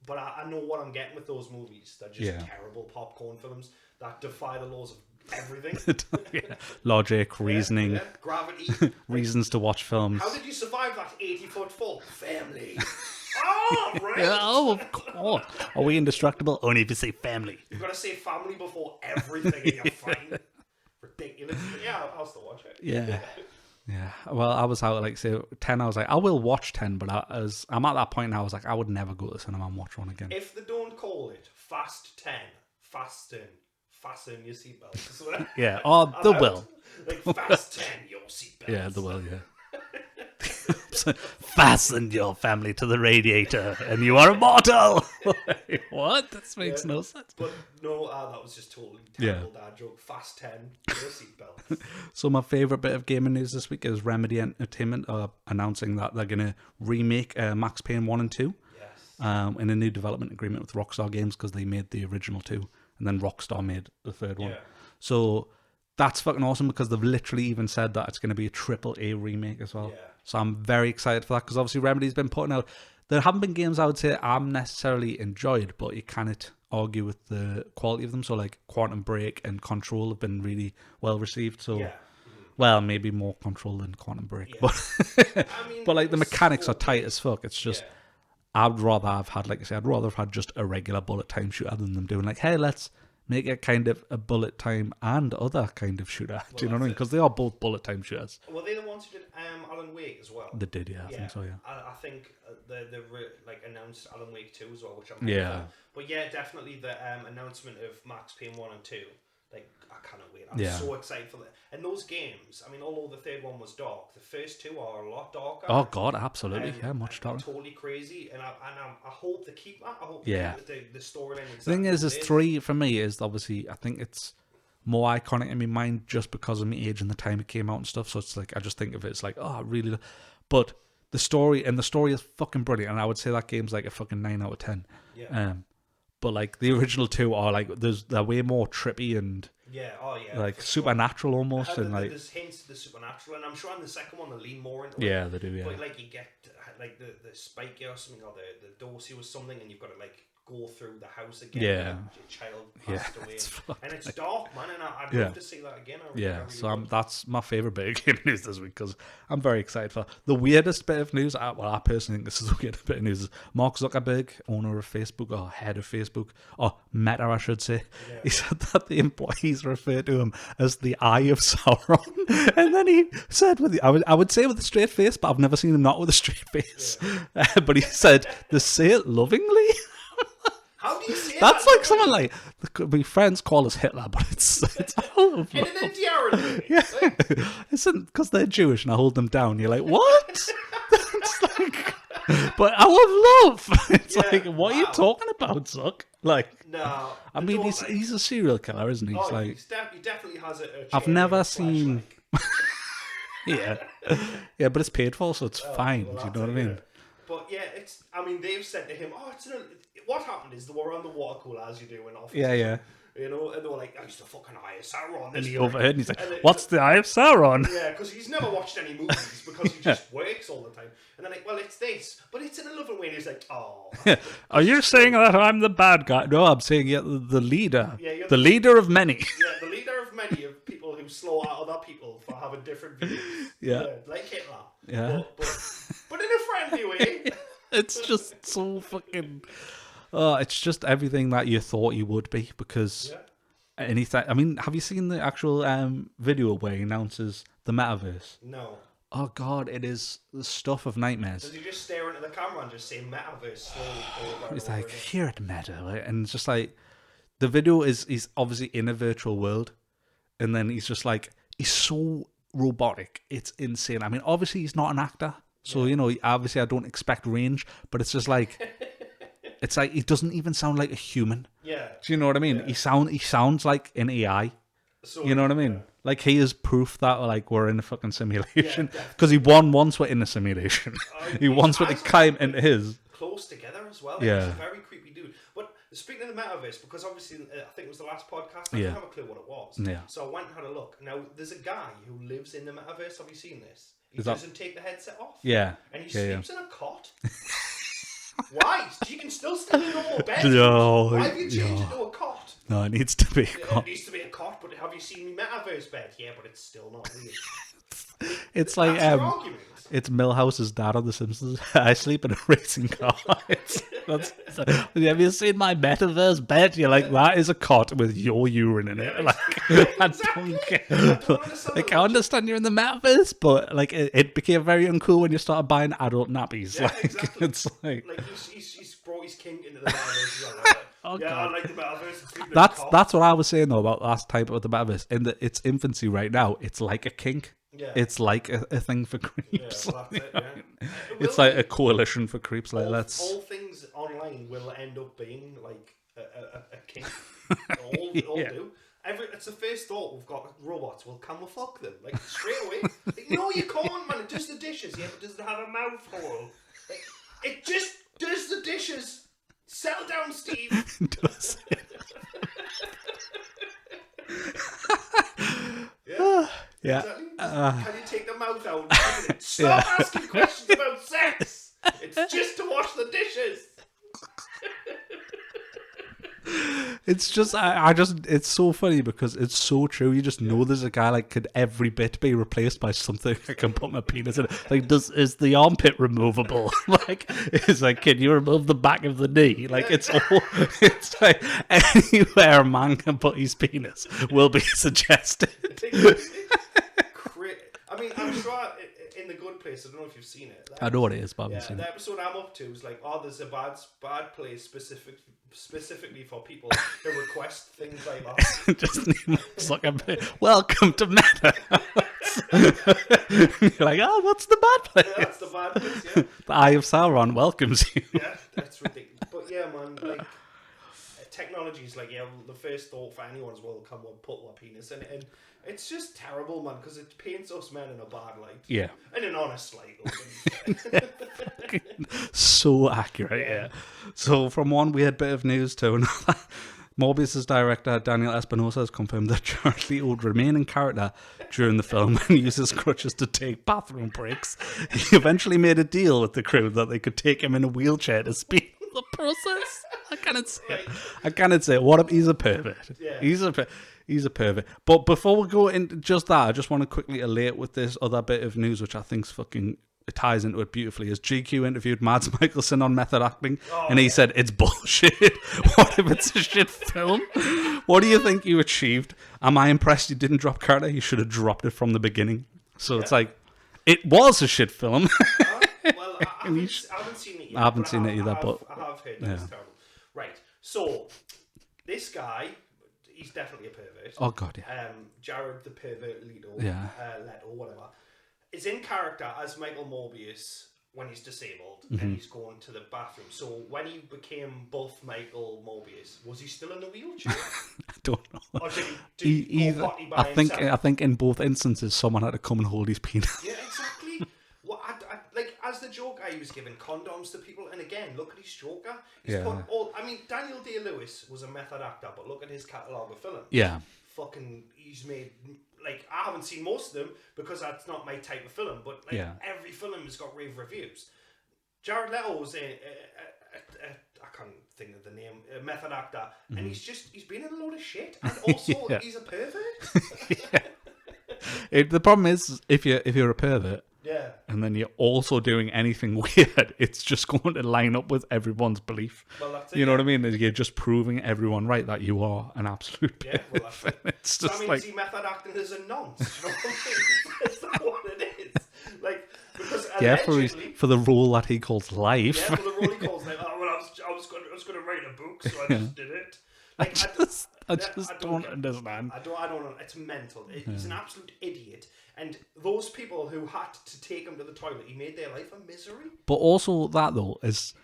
A: But I know what I'm getting with those movies. They're just terrible popcorn films that defy the laws of everything.
B: Yeah. Logic, reasoning,
A: gravity,
B: reasons to watch films.
A: How did you survive that 80-foot fall? Family. Oh, right.
B: Oh, of course. Are we indestructible? Only if you say family.
A: You've got to say family before everything and you're fine. Ridiculous. But yeah, I'll still watch it.
B: Yeah. Yeah. Well, I was out, like, say, 10. I was like, I will watch 10, but I'm at that point now, I was like, I would never go to the cinema and watch one again.
A: If they don't call it Fast 10, fasten your seatbelts.
B: Yeah. Oh, they will.
A: Like, Fast 10, your seatbelts.
B: Yeah, they will, yeah. Fasten your family to the radiator and you are immortal. What? That makes no sense.
A: But no, that was just totally terrible dad joke. Fast 10, your seatbelt.
B: So my favourite bit of gaming news this week is Remedy Entertainment announcing that they're going to remake Max Payne 1 and 2 in a new development agreement with Rockstar Games, because they made the original 2 and then Rockstar made the third one. So that's fucking awesome, because they've literally even said that it's going to be a AAA remake as well. So I'm very excited for that, because obviously Remedy's been putting out... There haven't been games I would say I'm necessarily enjoyed, but you cannot argue with the quality of them. So like Quantum Break and Control have been really well received. So, well, maybe more Control than Quantum Break. But, I mean, but like the mechanics are tight as fuck. It's just... I'd rather have had, like I said, I'd rather have had just a regular bullet time shooter than them doing like, hey, let's make it kind of a bullet time and other kind of shooter. Do you know what I mean? Because they are both bullet time shooters.
A: Well, they're the ones who did Alan Wake as well.
B: They did, I think so, yeah.
A: I think they like announced Alan Wake 2 as well, which I'm fan. But yeah, definitely the announcement of Max Payne 1 and 2. Like, I cannot wait. I'm so excited for that. And those games, I mean, although the third one was dark, the first 2 are a lot darker.
B: Oh God, absolutely, much darker.
A: Totally crazy, and I hope they keep that. I hope
B: the
A: storyline.
B: The thing is 3 for me is obviously, I think it's more iconic in my mind just because of my age and the time it came out and stuff. So it's like, I just think of it as like, oh, I really. But the story is fucking brilliant, and I would say that game's like a fucking 9 out of 10.
A: Yeah.
B: But like the original 2 are like they're way more trippy and like supernatural almost, and like
A: there's hints to the supernatural, and I'm sure in the second one they lean more into
B: it.
A: They do.
B: Yeah.
A: But like you get like the spike or something, or the dorsey or something, and you've got to like go through the house again.
B: Yeah.
A: Your child passed away. And it's dark, man, and I'd love to see that again. I really
B: so that's my favourite bit of game news this week, because I'm very excited for the weirdest bit of news. I personally think this is the weirdest bit of news. Is Mark Zuckerberg, owner of Facebook, or head of Facebook, or Meta, I should say, he said that the employees refer to him as the Eye of Sauron. And then he said, I would say with a straight face, but I've never seen him not with a straight face. But he said, they say it lovingly.
A: How do you say
B: That's
A: that?
B: like someone like my friends call us Hitler, but it's all of
A: In an Indian
B: yeah, isn't because they're Jewish and I hold them down. You're like, what? It's like, but I love love. It's like, what are you talking about, Zuck? Like,
A: no,
B: I mean, he's a serial killer, isn't he? He's like,
A: he definitely has a
B: I've never seen. Yeah, but it's paid for, so it's fine. Do you know what I mean?
A: But yeah, they've said to him, what happened is they were on the water cooler, as you do in office.
B: Yeah.
A: You know, and they were like, "I used to fucking Eye of Sauron."
B: And he overheard, and he's like, "What's the Eye of Sauron?"
A: Yeah, because he's never watched any movies because he just works all the time. And they're like, "Well, it's this, but it's in a loving way." And he's like, "Oh."
B: Are you saying that I'm the bad guy? No, I'm saying the leader. Yeah, the leader of many.
A: Yeah, the leader of many of people who slaughter other people for having different views. Yeah, like Hitler.
B: Yeah,
A: but in a friendly way.
B: It's just so fucking. It's just everything that you thought you would be, because anything. I mean, have you seen the actual video where he announces the metaverse?
A: No.
B: Oh God, it is the stuff of nightmares.
A: Does he just stare into the camera and just say metaverse slowly?
B: He's like, here at Meta, right? And it's just like the video he's obviously in a virtual world, and then he's just like, he's so robotic, it's insane. I mean, obviously he's not an actor, so obviously I don't expect range, but it's just like. It's like he doesn't even sound like a human. Yeah. Do you know what I mean? Yeah. He sounds like an AI. So, you know what I mean? Yeah. Like he is proof that like we're in a fucking simulation. Because he won once we're in a simulation. He once went to climb into his.
A: Close together as well. Like, yeah. He's a very creepy dude. But speaking of the metaverse, because obviously I think it was the last podcast, I didn't have a clue what it was. Yeah. So I went and had a look. Now there's a guy who lives in the metaverse. Have you seen this? He doesn't take the headset off.
B: Yeah.
A: And he sleeps in a cot. Why? You can still sleep in a normal bed.
B: No.
A: Why have you changed it to a cot?
B: No, it needs to be a cot.
A: It needs to be a cot, but have you seen my metaverse bed? Yeah, but it's still not real.
B: It's like it's Milhouse's dad on The Simpsons. I sleep in a racing car. Have you seen my metaverse bed? You're like, that is a cot with your urine in it. Like, I don't care. Like, I understand you're in the metaverse, but like, it became very uncool when you started buying adult nappies.
A: Yeah,
B: like,
A: exactly.
B: It's like
A: he's brought his kink into the metaverse. Like,
B: oh,
A: yeah, God. I like the metaverse.
B: That's what I was saying though about last type of the metaverse. In its infancy right now, it's like a kink. Yeah. It's like a thing for creeps.
A: Yeah, well, that's it,
B: it's like a coalition for creeps. Like
A: all things online will end up being like a kink. all do. It's the first thought we've got robots. Well, can we fuck them? Like straight away. Like, no, you can't, man. It does the dishes. Yeah, but does it have a mouth hole? Like, it just does the dishes. Settle down, Steve.
B: Does it? Yeah.
A: Exactly. Can you take the mouth out? Stop asking questions about sex. It's just to wash the dishes.
B: It's just, it's so funny because it's so true. You just know there's a guy like, could every bit be replaced by something I can put my penis in? Like, is the armpit removable? Like, it's like, can you remove the back of the knee? Like, it's like anywhere a man can put his penis will be suggested.
A: I mean, I'm sure in The Good Place, I don't know if you've seen it.
B: I know what it is, but I haven't seen
A: the
B: it.
A: episode I'm up to is like, there's a bad place specifically for people who request things like that.
B: Just like welcome to Meta. You're like, what's the bad place?
A: Yeah, that's the bad place, yeah.
B: The Eye of Sauron welcomes you.
A: Yeah, that's ridiculous. But yeah, man, like, technology is like, the first thought for anyone's will come and put my penis in it. And it's just terrible, man, because it paints us men in a bad light. Yeah. And an honest light.
B: So accurate, yeah. So from one weird bit of news to another, Morbius' director Daniel Espinosa has confirmed that Jared Leto would remain in character during the film and use his crutches to take bathroom breaks. He eventually made a deal with the crew that they could take him in a wheelchair to speed the process. I cannot say it. I cannot say it. What if he's a pervert?
A: Yeah.
B: He's a pervert. But before we go into just that, I just want to quickly elate with this other bit of news, which I think's fucking ties into it beautifully. Is GQ interviewed Mads Mikkelsen on method acting, and he said it's bullshit. What if it's a shit film? What do you think you achieved? Am I impressed you didn't drop Carter? You should have dropped it from the beginning. So it's like, it was a shit film.
A: Well, I haven't seen it yet.
B: I haven't seen it either, but
A: I have heard that it's terrible. Right, so this guy, he's definitely a pervert.
B: Oh god, yeah.
A: Jared the pervert Leto, Leto, whatever, is in character as Michael Morbius when he's disabled and he's going to the bathroom. So when he became buff Michael Morbius, was he still in a wheelchair?
B: I don't know.
A: Or did he go potty by himself?
B: I think in both instances, someone had to come and hold his penis.
A: Yeah, exactly. Well, like as the Joker, he was giving condoms to people, and again, look at his Joker. He's put all. I mean, Daniel Day-Lewis was a method actor, but look at his catalogue of films.
B: Yeah.
A: Fucking, he's made, like, I haven't seen most of them because that's not my type of film, but like every film has got rave reviews. Jared Leto was I can't think of the name, a method actor, and he's been in a lot of shit, and also he's a pervert.
B: The problem is, if you're a pervert, and then you're also doing anything weird, it's just going to line up with everyone's belief.
A: Well, that's it.
B: You know what I mean? You're just proving everyone right that you are an absolute pervert.
A: Well, that's it.
B: It's
A: just
B: just
A: is he method acting as a nonce? You know what I mean? Is that what it is? Like, because allegedly,
B: for the role that he calls life.
A: Yeah, for the role he calls life. Oh, well, I was going to write a book, so I just did it. Like,
B: I just don't understand.
A: I don't know. It's mental. He's an absolute idiot. And those people who had to take him to the toilet, he made their life a misery.
B: But also that though is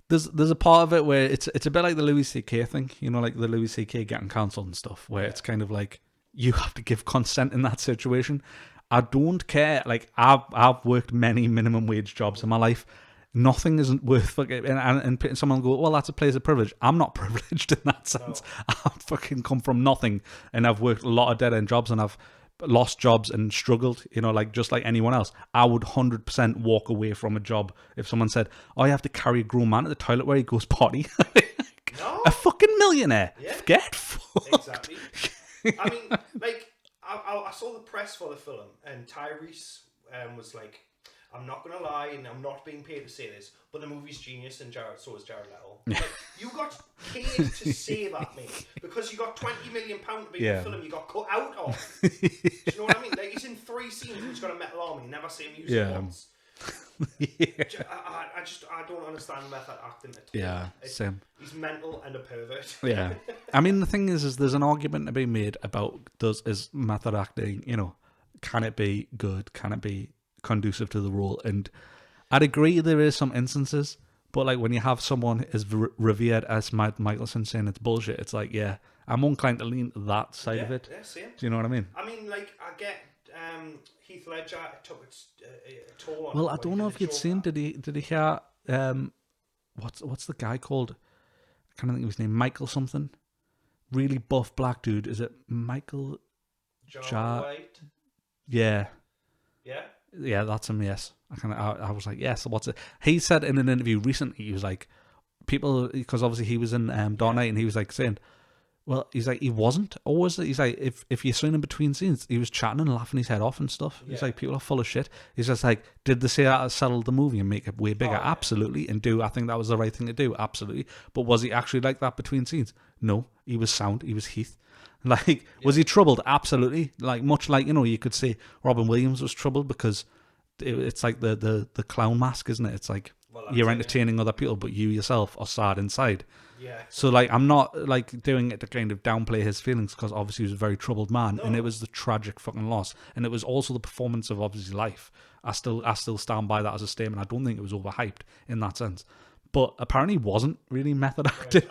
B: there's a part of it where it's a bit like the Louis C.K. thing, you know, like the Louis C.K. getting cancelled and stuff, where it's kind of like you have to give consent in that situation. I don't care. Like I've worked many minimum wage jobs in my life. Nothing isn't worth fucking, and someone will go, well, that's a place of privilege. I'm not privileged in that sense. No. I've fucking come from nothing, and I've worked a lot of dead end jobs, and I've lost jobs and struggled, you know, like just like anyone else. I would 100% walk away from a job if someone said, oh, you have to carry a grown man to the toilet where he goes potty.
A: No.
B: A fucking millionaire.
A: Yeah.
B: Get fucked.
A: Exactly. I mean, like, I saw the press for the film, and Tyrese was like, I'm not going to lie, and I'm not being paid to say this, but the movie's genius, and so is Jared Leto. Like, you got paid to say that, mate, because you got £20 million to be in the film you got cut out of. Do you know what I mean? Like, he's in 3 scenes, he's got a metal arm, and you never see him use it once. I don't understand method acting at all.
B: Yeah, same.
A: He's mental and a pervert.
B: Yeah. I mean, the thing is there's an argument to be made about is method acting, you know, can it be good? Can it be conducive to the role? And I'd agree there is some instances, but like when you have someone as revered as Mads Mikkelsen saying it's bullshit, it's like, yeah, I'm inclined to lean to that side of it.
A: Yeah, same.
B: Do you know what I mean?
A: I mean, like, I get Heath Ledger took a toll on.
B: Well, I don't know if you'd seen. Did he hear? What's the guy called? I can't think of his name. Michael something. Really buff black dude. Is it Michael?
A: John White.
B: Yeah.
A: Yeah.
B: Yeah, that's him. Yes, I was like, yes. What's it? He said in an interview recently, he was like, people, because obviously he was in Dark Knight, and he was like saying, well, he's like, he wasn't always. He's like, if you seen him between scenes, he was chatting and laughing his head off and stuff. He's like, people are full of shit. He's just like, did they say that to settle the movie and make it way bigger? Absolutely. And I think that was the right thing to do. Absolutely. But was he actually like that between scenes? No. He was sound. He was Heath. Like, was he troubled? Absolutely. Like, much like, you know, you could say Robin Williams was troubled because it's like the clown mask, isn't it? It's like, you're entertaining other people, but you yourself are sad inside.
A: Yeah.
B: So, like, I'm not, like, doing it to kind of downplay his feelings, because obviously he was a very troubled man, and it was the tragic fucking loss, and it was also the performance of obviously life. I still stand by that as a statement. I don't think it was overhyped in that sense. But apparently he wasn't really method acting. Do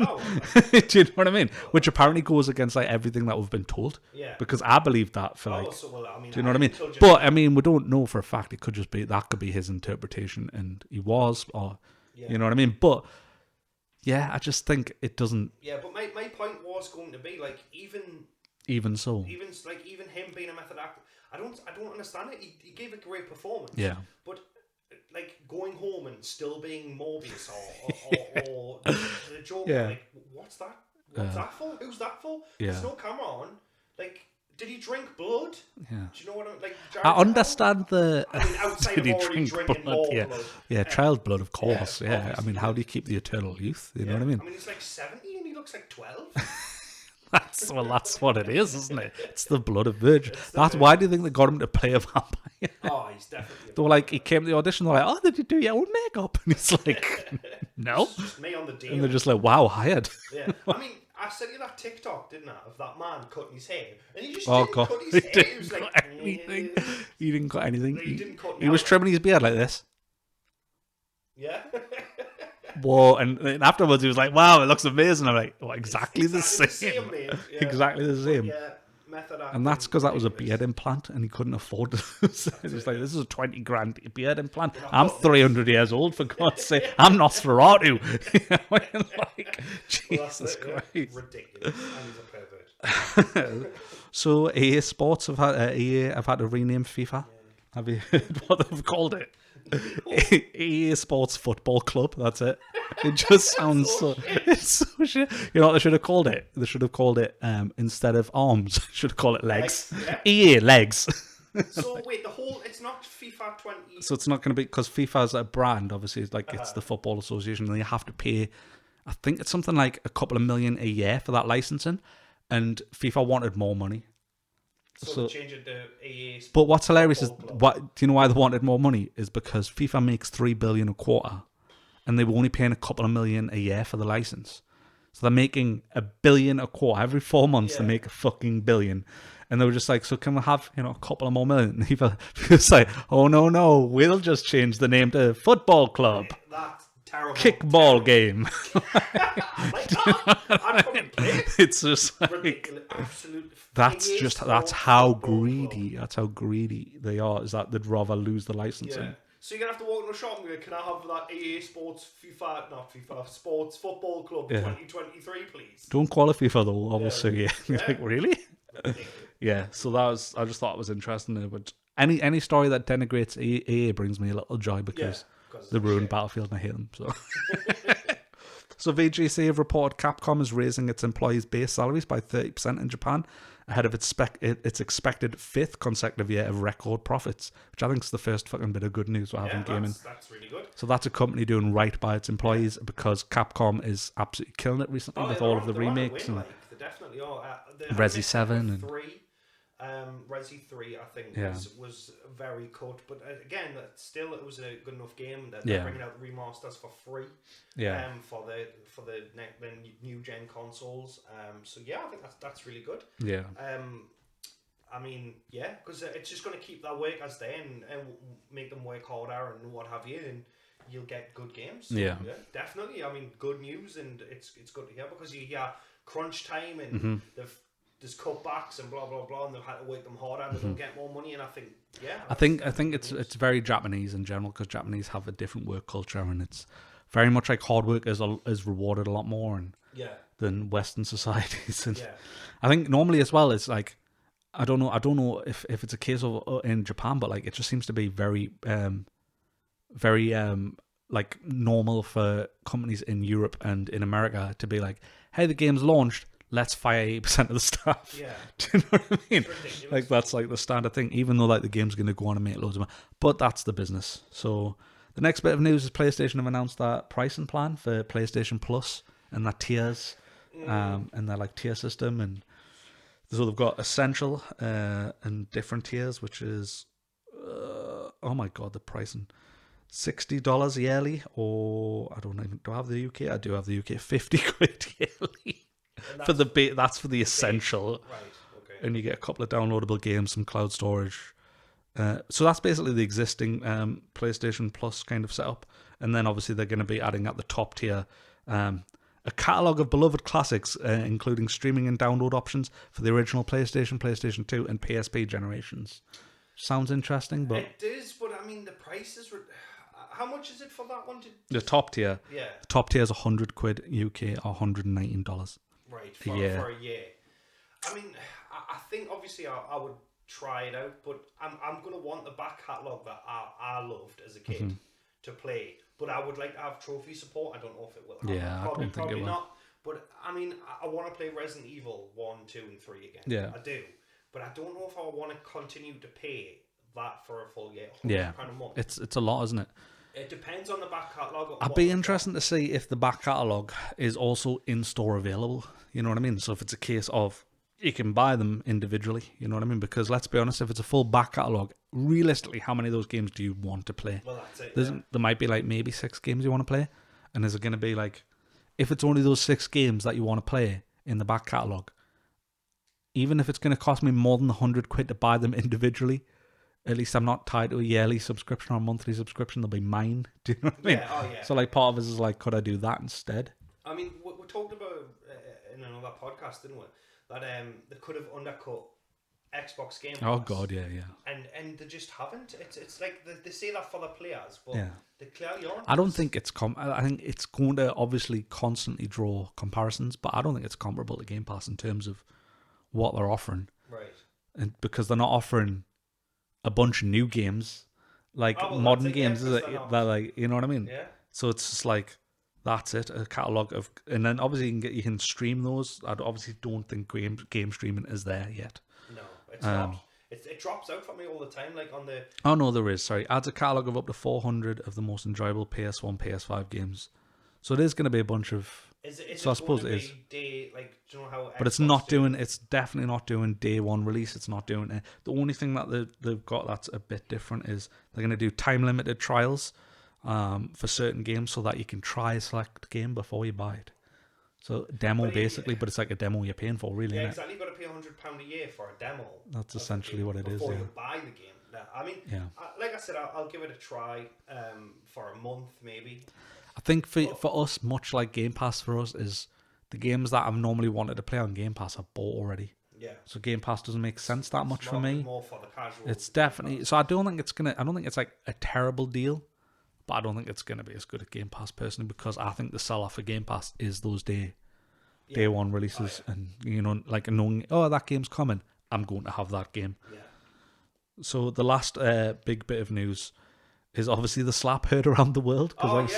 B: you know what I mean? Which apparently goes against like everything that we've been told.
A: Yeah.
B: Because I believe that for like.
A: Do
B: you know what I mean? But I mean, we don't know for a fact. It could just be that could be his interpretation, and he was, or you know what I mean. But yeah, I just think it doesn't.
A: Yeah, but my point was going to be like even him being a method actor, I don't understand it. He gave a great performance.
B: Yeah.
A: But like going home and still being Morbius or the Joker
B: Yeah.
A: Like, what's that? What's that for? Who's that for?
B: Yeah.
A: There's no camera on. Like, did he drink blood?
B: Yeah.
A: Do you know what I'm like?
B: I understand the.
A: I mean, outside of already drinking more
B: yeah.
A: blood.
B: Yeah, child blood, of course. Yeah. I mean, how do you
A: yes.
B: keep the eternal youth? You know what I mean?
A: I mean, he's like 70 and he looks like 12.
B: That's what it is, isn't it? It's the blood of virgin. Why do you think they got him to play a vampire?
A: Oh, he's definitely.
B: They were like, he came to the audition. They're like, "Oh, did you do your own makeup?" And he's like, "No."
A: It's just me on the deal.
B: And they're just like, "Wow, hired."
A: Yeah, I mean, I sent you that TikTok, didn't I, of that man cutting his hair, and he just
B: Oh
A: didn't
B: god,
A: cut his
B: he
A: hair.
B: didn't
A: He was
B: cut
A: like,
B: anything. He didn't cut anything.
A: He didn't cut.
B: He was trimming his beard like this.
A: Yeah.
B: Whoa! And afterwards, he was like, "Wow, it looks amazing." I'm like, "Oh, exactly the same.
A: Mate. Yeah.
B: Exactly the same."
A: Yeah. Method acting.
B: And that's because that was a beard implant, and he couldn't afford it. So it's like, this is a 20 grand beard implant. I'm 300 years old, for God's sake. I'm Nosferatu. Like, Jesus Christ.
A: Ridiculous. And he's a pervert.
B: So EA Sports have had to rename FIFA. Yeah. Have you heard what they've called it? EA Sports Football Club. That's it. It just sounds it's so shit. You know what they should have called it? They should have called it instead of arms. Should have called it legs. Yeah. EA legs.
A: So wait, it's not FIFA 20.
B: So it's not going to be, because FIFA's a brand. Obviously, it's like it's the football association, and you have to pay. I think it's something like a couple of million a year for that licensing, and FIFA wanted more money.
A: So change it to EA.
B: But what's hilarious is, do you know why they wanted more money? Is because FIFA makes $3 billion a quarter, and they were only paying a couple of million a year for the license. So they're making $1 billion a quarter every 4 months. They make a fucking billion, and they were just like, "So can we have a couple of more million?" And FIFA was like, "Oh no, we'll just change the name to Football Club."
A: That's terrible.
B: Kickball game.
A: It's
B: just like
A: ridiculous. Absolute.
B: That's how greedy they are. Is that they'd rather lose the licensing.
A: Yeah. So you're gonna have to walk into a shop and go, "Can I have that EA Sports Sports Football Club 2023, please?"
B: Don't qualify for though, obviously. Yeah. Like, really?
A: Ridiculous.
B: Yeah. So I just thought it was interesting. But any story that denigrates EA brings me a little joy, because they ruined Battlefield and I hate them. So. So VGC have reported Capcom is raising its employees' base salaries by 30% in Japan, ahead of its expected 5th consecutive year of record profits, which I think is the first fucking bit of good news we're having gaming.
A: That's really good.
B: So that's a company doing right by its employees, because Capcom is absolutely killing it recently with all of the remakes.
A: They definitely are.
B: Resi 7 and
A: 3. Resi 3, I think, was very cut, but again, it was a good enough game that they're bringing out the remasters for free. For the new gen consoles. So I think that's really good.
B: Yeah.
A: I mean, because it's just going to keep that workers there and make them work harder and what have you, and you'll get good games. So, yeah, definitely. I mean, good news, and it's good to hear, because you hear crunch time and there's cutbacks and blah blah blah, and they've had to work them harder and they'll get more money. And I think I think
B: it's very Japanese in general, because Japanese have a different work culture, and it's very much like hard work is rewarded a lot more than Western societies. And I think normally as well, it's like, I don't know if it's a case of in Japan, but like it just seems to be very like normal for companies in Europe and in America to be like, "Hey, the game's launched, let's fire 80% of the staff."
A: Yeah.
B: Do you know what I mean? Like, that's like the standard thing, even though like the game's going to go on and make loads of money. But that's the business. So the next bit of news is PlayStation have announced that pricing plan for PlayStation Plus and their tiers, and their like tier system. And so they've got Essential and different tiers, which is, oh my God, the pricing. $60 yearly, or I don't even, do I have the UK? I do have the UK. 50 quid yearly. For that's for the Essential.
A: Right, okay.
B: And you get a couple of downloadable games, some cloud storage. So that's basically the existing PlayStation Plus kind of setup. And then obviously they're going to be adding at the top tier a catalogue of beloved classics, including streaming and download options for the original PlayStation, PlayStation 2 and PSP generations. Sounds interesting, but...
A: It is, but I mean, the prices were... How much is it for that one?
B: The top tier?
A: Yeah.
B: The top tier is 100 quid UK, or $119.
A: Right, for a year. I mean, I think obviously I would try it out, but I'm going to want the back catalogue that I loved as a kid to play. But I would like to have trophy support. I don't know if it will happen.
B: Yeah, I don't think it will.
A: Not. But I mean, I want to play Resident Evil 1, 2, and 3 again.
B: Yeah.
A: I do. But I don't know if I want to continue to pay that for a full year.
B: Yeah.
A: Kind of month.
B: It's a lot, isn't it?
A: It depends on the back catalogue.
B: I'd be interested to see if the back catalogue is also in-store available. You know what I mean? So if it's a case of you can buy them individually, you know what I mean? Because let's be honest, if it's a full back catalogue, realistically, how many of those games do you want to play?
A: Well, that's it.
B: There might be like maybe 6 games you want to play. And is it going to be like, if it's only those 6 games that you want to play in the back catalogue, even if it's going to cost me more than £100 to buy them individually, at least I'm not tied to a yearly subscription or a monthly subscription. They'll be mine. Do you know what I mean?
A: Yeah.
B: So like part of us is like, could I do that instead?
A: I mean, we talked about in another podcast, didn't we? That they could have undercut Xbox Game Pass.
B: Oh God, yeah.
A: And they just haven't. It's like they say that for the players, but they clearly aren't.
B: I don't think it's I think it's going to obviously constantly draw comparisons, but I don't think it's comparable to Game Pass in terms of what they're offering.
A: Right.
B: And because they're not offering a bunch of new games, like modern games, is it? They're like, you know what I mean?
A: Yeah.
B: So it's just like, that's it, a catalogue of, and then obviously you can stream those. I obviously don't think game streaming is there yet.
A: No, it's not. It drops out for me all the time, like on the...
B: Oh no, there is, sorry. Adds a catalogue of up to 400 of the most enjoyable PS1, PS5 games. So it is going to be a bunch of... So I suppose it is.
A: Day, like, do you know how
B: but it's not doing... It's definitely not doing day one release. It's not doing it. The only thing that they've got that's a bit different is they're going to do time-limited trials for certain games so that you can try a select game before you buy it. So demo basically, but it's like a demo you're paying for, really.
A: Yeah, exactly. You've got to pay £100 a year for a demo.
B: That's essentially what it is.
A: Before you buy the game. I mean, like I said, I'll give it a try for a month maybe.
B: I think for us, much like Game Pass for us, is the games that I've normally wanted to play on Game Pass are bought already.
A: Yeah.
B: So Game Pass doesn't make sense that much for me.
A: More for the casual.
B: It's definitely... So I don't think it's like a terrible deal, but I don't think it's gonna be as good as Game Pass personally, because I think the sell-off for Game Pass is those day one releases, and you know, like knowing, oh, that game's coming, I'm going to have that game.
A: Yeah.
B: So the last big bit of news is obviously the slap heard around the world, because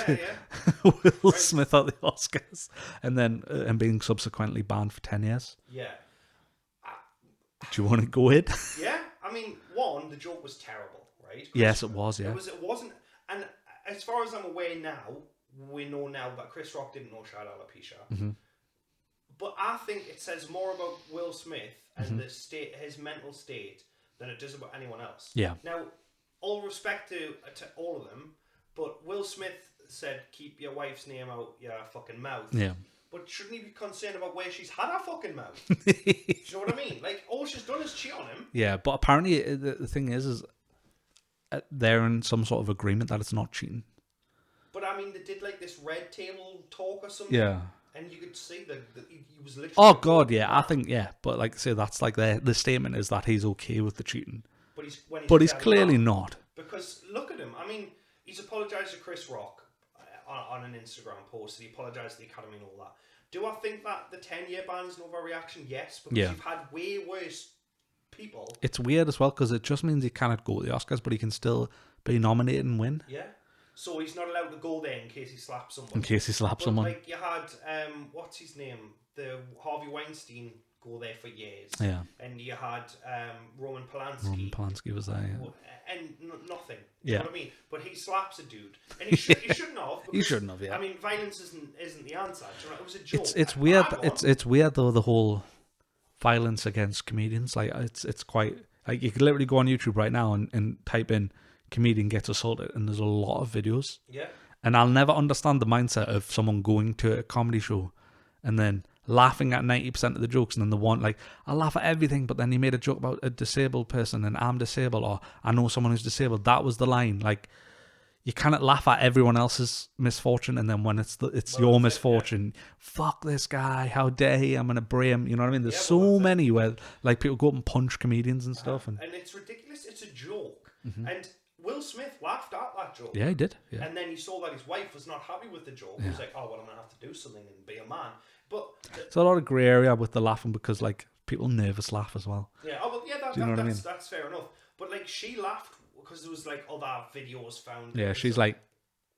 B: Will Smith at the Oscars, and then and being subsequently banned for 10 years.
A: Yeah.
B: Do you want to go ahead?
A: Yeah, I mean, one, the joke was terrible, right?
B: Yes, it was. Yeah,
A: it wasn't, and as far as I'm aware now, we know now that Chris Rock didn't know Shia LaPisha.
B: Mm-hmm.
A: But I think it says more about Will Smith and his mental state than it does about anyone else.
B: Yeah.
A: Now, all respect to all of them, but Will Smith said, "Keep your wife's name out your fucking mouth."
B: Yeah.
A: But shouldn't he be concerned about where she's had her fucking mouth? Do you know what I mean? Like, all she's done is cheat on him.
B: Yeah, but apparently the thing is they're in some sort of agreement that it's not cheating. But
A: I mean, they did like this red table talk or something.
B: Yeah.
A: And you could see that he was literally...
B: Oh, God, yeah. I think, yeah. But like I say, that's like the statement is that he's okay with the cheating. But he's clearly not.
A: Because look at him. I mean, he's apologised to Chris Rock on an Instagram post. He apologised to the Academy and all that. Do I think that the 10-year ban is an overreaction? Yes. Because you've had way worse people. It's weird as well, because it just means he cannot go to the Oscars, but he can still be nominated and win. Yeah. So he's not allowed to go there in case he slaps someone. Like you had, what's his name? The Harvey Weinstein go there for years. Yeah. And you had Roman Polanski was there, yeah. And nothing. You know what I mean? But he slaps a dude. And he shouldn't have. He shouldn't have, yeah. I mean, violence isn't the answer. It was a joke. It's weird. It's weird, though, the whole violence against comedians. Like, it's quite... Like, you could literally go on YouTube right now and type in comedian gets assaulted, and there's a lot of videos. Yeah. And I'll never understand the mindset of someone going to a comedy show and then laughing at 90% of the jokes, and then the one, like, I laugh at everything, but then he made a joke about a disabled person and I'm disabled, or I know someone who's disabled. That was the line. Like, you cannot laugh at everyone else's misfortune, and then when it's your misfortune, fuck this guy, how dare he, I'm gonna bray him. You know what I mean? There's so many where like people go up and punch comedians and stuff, and it's ridiculous. It's a joke, and Will Smith laughed at that joke. Yeah, he did. Yeah. And then he saw that his wife was not happy with the joke. He was like, "Oh well, I'm gonna have to do something and be a man." But it's a lot of grey area with the laughing, because like people nervous laugh as well. Yeah. Oh well, yeah. That's fair enough. But like she laughed because there was like other videos found. Yeah, she's like,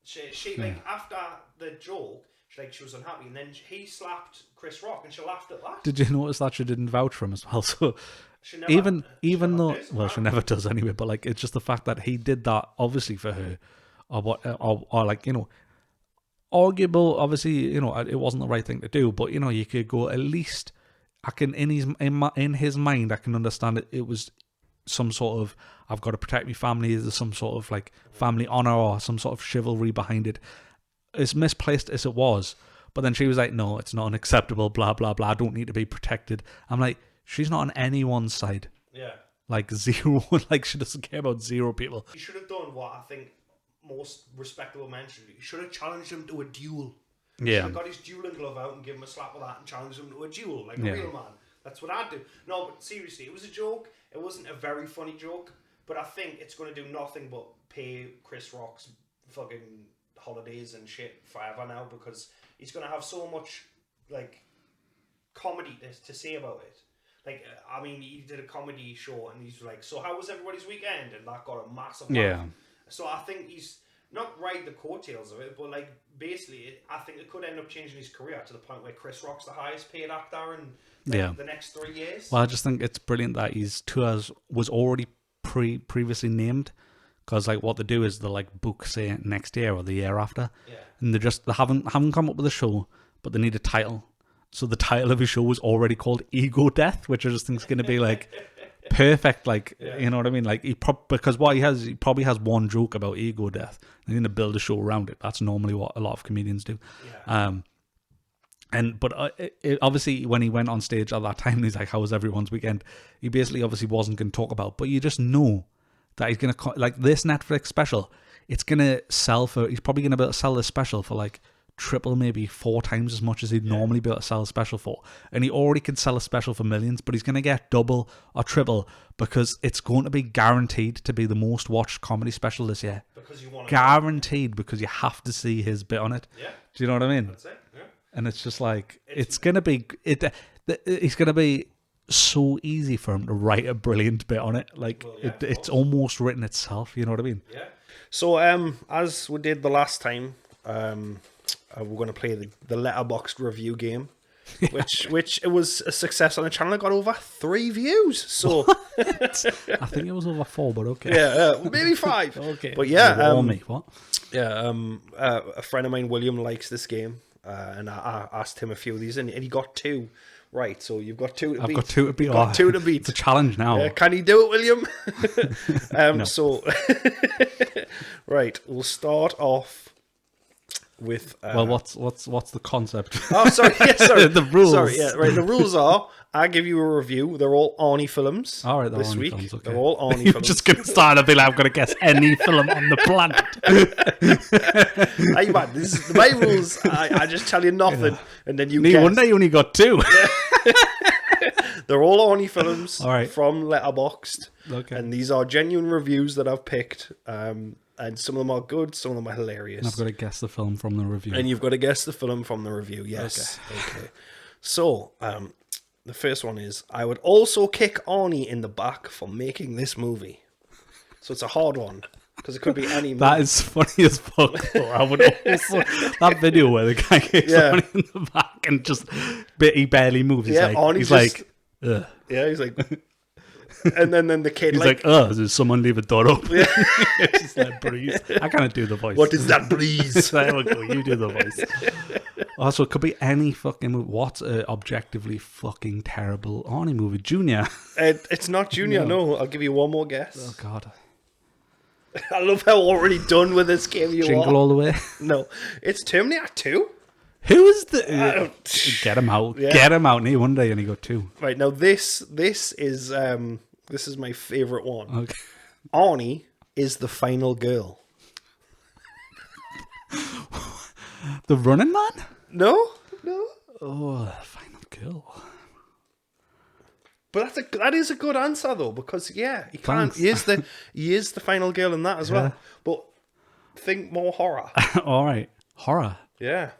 A: she like after the joke, she was unhappy, and then he slapped Chris Rock, and she laughed at that.
B: Did you notice that she didn't vouch for him as well? So
A: she never,
B: even though she never does anyway, but like it's just the fact that he did that obviously for her, or like, you know, arguable. Obviously, you know, it wasn't the right thing to do, but you know, you could go at least. I can in his mind, I can understand it. It was some sort of, I've got to protect my family. There's some sort of like family honor or some sort of chivalry behind it. As misplaced as it was, but then she was like, no, it's not unacceptable, blah blah blah, I don't need to be protected. I'm like, she's not on anyone's side.
A: Yeah,
B: like zero. Like she doesn't care about zero people.
A: You should have done what I think most respectable men should do. You should have challenged him to a duel. He should have got his dueling glove out and give him a slap with that and challenged him to a duel like a real man. That's what I'd do. No, but seriously, it was a joke. It wasn't a very funny joke, but I think it's going to do nothing but pay Chris Rock's fucking holidays and shit forever now, because he's going to have so much like comedy to say about it. Like, I mean, he did a comedy show and he's like, so how was everybody's weekend? And that got a massive laugh. So I think he's not ride the coattails of it, but like basically I think it could end up changing his career to the point where Chris Rock's the highest paid actor in the next 3 years.
B: Well, I just think it's brilliant that his tours was already previously named. Because like what they do is they like book, say, next year or the year after, and they haven't come up with a show, but they need a title. So the title of his show was already called Ego Death, which I just think is going to be like perfect. Like you know what I mean? Like because what he probably has one joke about ego death. They're going to build a show around it. That's normally what a lot of comedians do. But obviously when he went on stage at that time, he's like, "How was everyone's weekend?" He basically obviously wasn't going to talk about, but you just know that he's going to, like this Netflix special, it's going to sell for, he's probably going to be able to sell this special for like triple, maybe 4 times as much as he'd normally be able to sell a special for. And he already could sell a special for millions, but he's going to get double or triple because it's going to be guaranteed to be the most watched comedy special this year.
A: Because you want to
B: guaranteed, because you have to see his bit on it.
A: Yeah.
B: Do you know what I mean?
A: That's it. Yeah.
B: And it's just like, it's going to be, it's going to be so easy for him to write a brilliant bit on it. Like it's almost written itself. You know what I mean?
A: Yeah. So as we did the last time, we're going to play the Letterboxd review game, which it was a success on the channel. It got over 3 views. So
B: I think it was over 4, but okay.
A: Yeah, maybe 5.
B: Okay.
A: But yeah,
B: what?
A: Yeah, a friend of mine, William, likes this game, and I asked him a few of these, and he got 2. Right, so you've got 2 to beat.
B: I've got 2 to beat.
A: Got 2 to beat.
B: It's a challenge now.
A: Can you do it, William?
B: No.
A: So, right, we'll start off with.
B: Well, what's the concept?
A: Oh, sorry. Yeah, sorry.
B: The rules.
A: Sorry. Yeah, right. The rules are: I give you a review. They're all Arnie films.
B: All right,
A: this
B: Arnie
A: week.
B: Films, okay.
A: They're all Arnie
B: You're
A: films.
B: just gonna start and be like, I'm gonna guess any film on the planet.
A: Hey man, this is my rules. I just tell you nothing, and then you.
B: No wonder you only got 2.
A: They're all Arnie films
B: from
A: Letterboxd.
B: Okay.
A: And these are genuine reviews that I've picked. And some of them are good, some of them are hilarious.
B: And I've got to guess the film from the review.
A: And you've got to guess the film from the review, yes. Okay. So, the first one is, I would also kick Arnie in the back for making this movie. So it's a hard one. Because it could be any movie.
B: That is funny as fuck. I would also that video where the guy kicks Arnie in the back and just he barely moves. He's like,
A: Arnie's
B: he's
A: just,
B: like, ugh.
A: Yeah, he's like, and then the kid
B: he's like, does someone leave a door open?
A: Yeah.
B: It's just like breeze. I can't do the voice.
A: What is that breeze?
B: There we go. You do the voice. Also, it could be any fucking movie. What's an objectively fucking terrible Arnie movie? Junior.
A: It's not Junior. No, I'll give you one more guess.
B: Oh God.
A: I love how already done with this game you
B: Jingle
A: are.
B: All the Way.
A: No, it's Terminator 2.
B: Who is the? Get him out.
A: Yeah.
B: Get him out. One day, and he got 2.
A: Right now, this is my favorite one.
B: Okay.
A: Arnie is the final girl.
B: The Running Man?
A: No.
B: Oh, final girl.
A: But that is a good answer though, because he can't. He is the final girl in that as well. But think more horror.
B: All right, horror.
A: Yeah.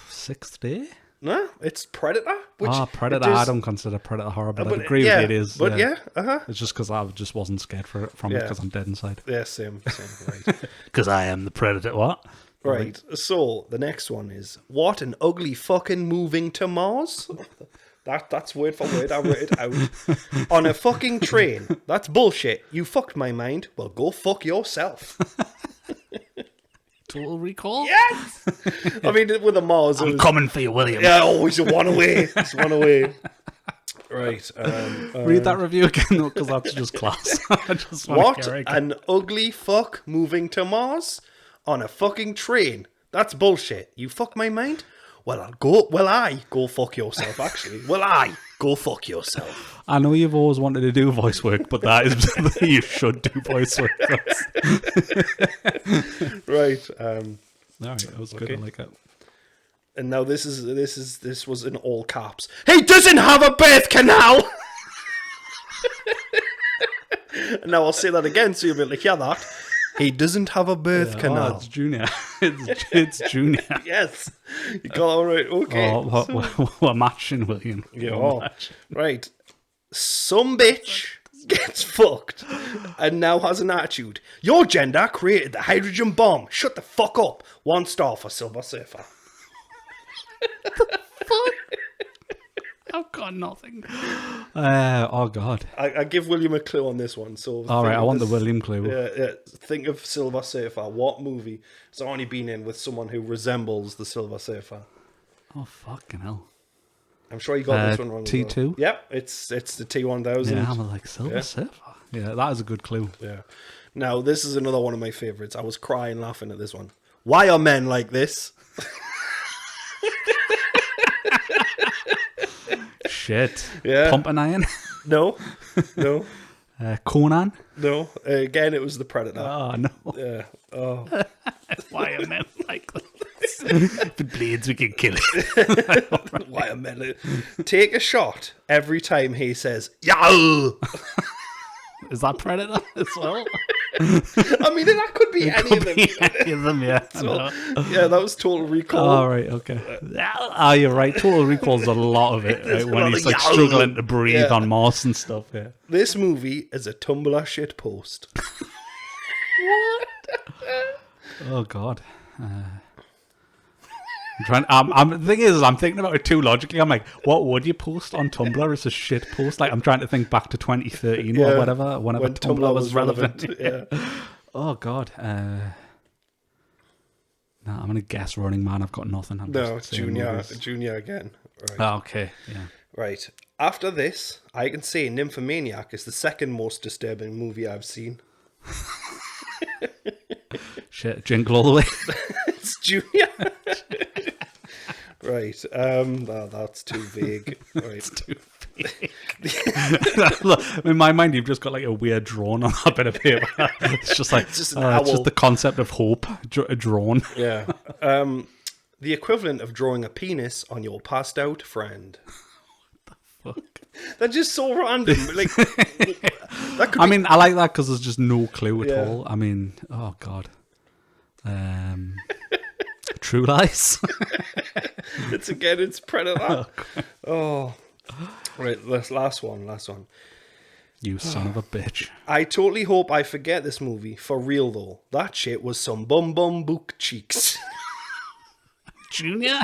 B: Sixth Day.
A: No, it's Predator.
B: Predator. I don't consider Predator horror, but I agree with it is.
A: But
B: it's just because I just wasn't scared from it because I'm dead inside.
A: Yeah, same. Right.
B: Because I am the Predator. What?
A: Right. So the next one is, what an ugly fucking moving to Mars. That's word for word. I wrote it out. On a fucking train. That's bullshit. You fucked my mind. Well, go fuck yourself.
B: Total Recall?
A: Yes! I mean, with the Mars...
B: I'm coming for you, William.
A: Yeah, always one away. It's one away. Right.
B: Read that review again, though, because that's just class. I just
A: what an ugly fuck moving to Mars on a fucking train. That's bullshit. You fuck my mind? I go fuck yourself, actually. I go fuck yourself.
B: I know you've always wanted to do voice work, but that is you should do voice work.
A: Right.
B: All right, that was good. I like it.
A: And now this was in all caps. He doesn't have a birth canal. And now I'll say that again, so you'll be like, hear that. He doesn't have a birth canal.
B: Oh, it's Junior. It's Junior.
A: Yes. You got it all right. Okay.
B: Oh, we're matching, William.
A: Yeah. Right. Some bitch gets fucked and now has an attitude. Your gender created the hydrogen bomb. Shut the fuck up. 1 star for Silver Surfer.
B: Fuck. I've got nothing. Oh God!
A: I give William a clue on this one. So
B: all right, I want the William clue.
A: Yeah. Think of Silver Surfer. What movie has only been in with someone who resembles the Silver Surfer?
B: Oh fucking hell!
A: I'm sure you got this one wrong.
B: T2.
A: Well. Yep, it's the T1000.
B: Yeah, I'm like Silver Surfer. Yeah, that is a good clue.
A: Yeah. Now this is another one of my favorites. I was crying laughing at this one. Why are men like this?
B: Shit.
A: Yeah.
B: Pump and Iron?
A: No.
B: Conan?
A: No. Again, it was the Predator.
B: Oh, no.
A: Yeah. Oh.
B: Why are men like this? If it bleeds, we can kill it.
A: Why are men like... Take a shot every time he says, yow!
B: Is that Predator as well?
A: I mean, that could be any of them.
B: Any of them, yeah.
A: So, yeah, that was Total Recall.
B: Oh, right, okay. You're right. Total Recall's a lot of it, right? When he's like struggling to breathe on Mars and stuff, yeah.
A: This movie is a Tumblr shit post.
B: What? Oh, God. The thing is, I'm thinking about it too logically. I'm like, what would you post on Tumblr as a shit post? Like, I'm trying to think back to 2013 or whatever, whenever Tumblr was relevant.
A: Yeah.
B: Oh God. I'm gonna guess Running Man. I've got nothing.
A: It's Junior again. Right.
B: Oh, okay. Yeah.
A: Right. After this, I can say Nymphomaniac is the second most disturbing movie I've seen.
B: Shit, Jingle All the Way.
A: It's Junior. Right. That's too vague. Right.
B: It's too vague. In my mind, you've just got like a weird drawn on that bit of paper. It's just like it's just the concept of hope drawn.
A: Yeah. The equivalent of drawing a penis on your passed out friend.
B: What the fuck?
A: They're just so random. Like,
B: I mean, I like that because there's just no clue at all. I mean, oh God. True Lies.
A: It's Predator. Oh. Right, last one.
B: You son of a bitch.
A: I totally hope I forget this movie. For real though. That shit was some bum book cheeks.
B: Junior?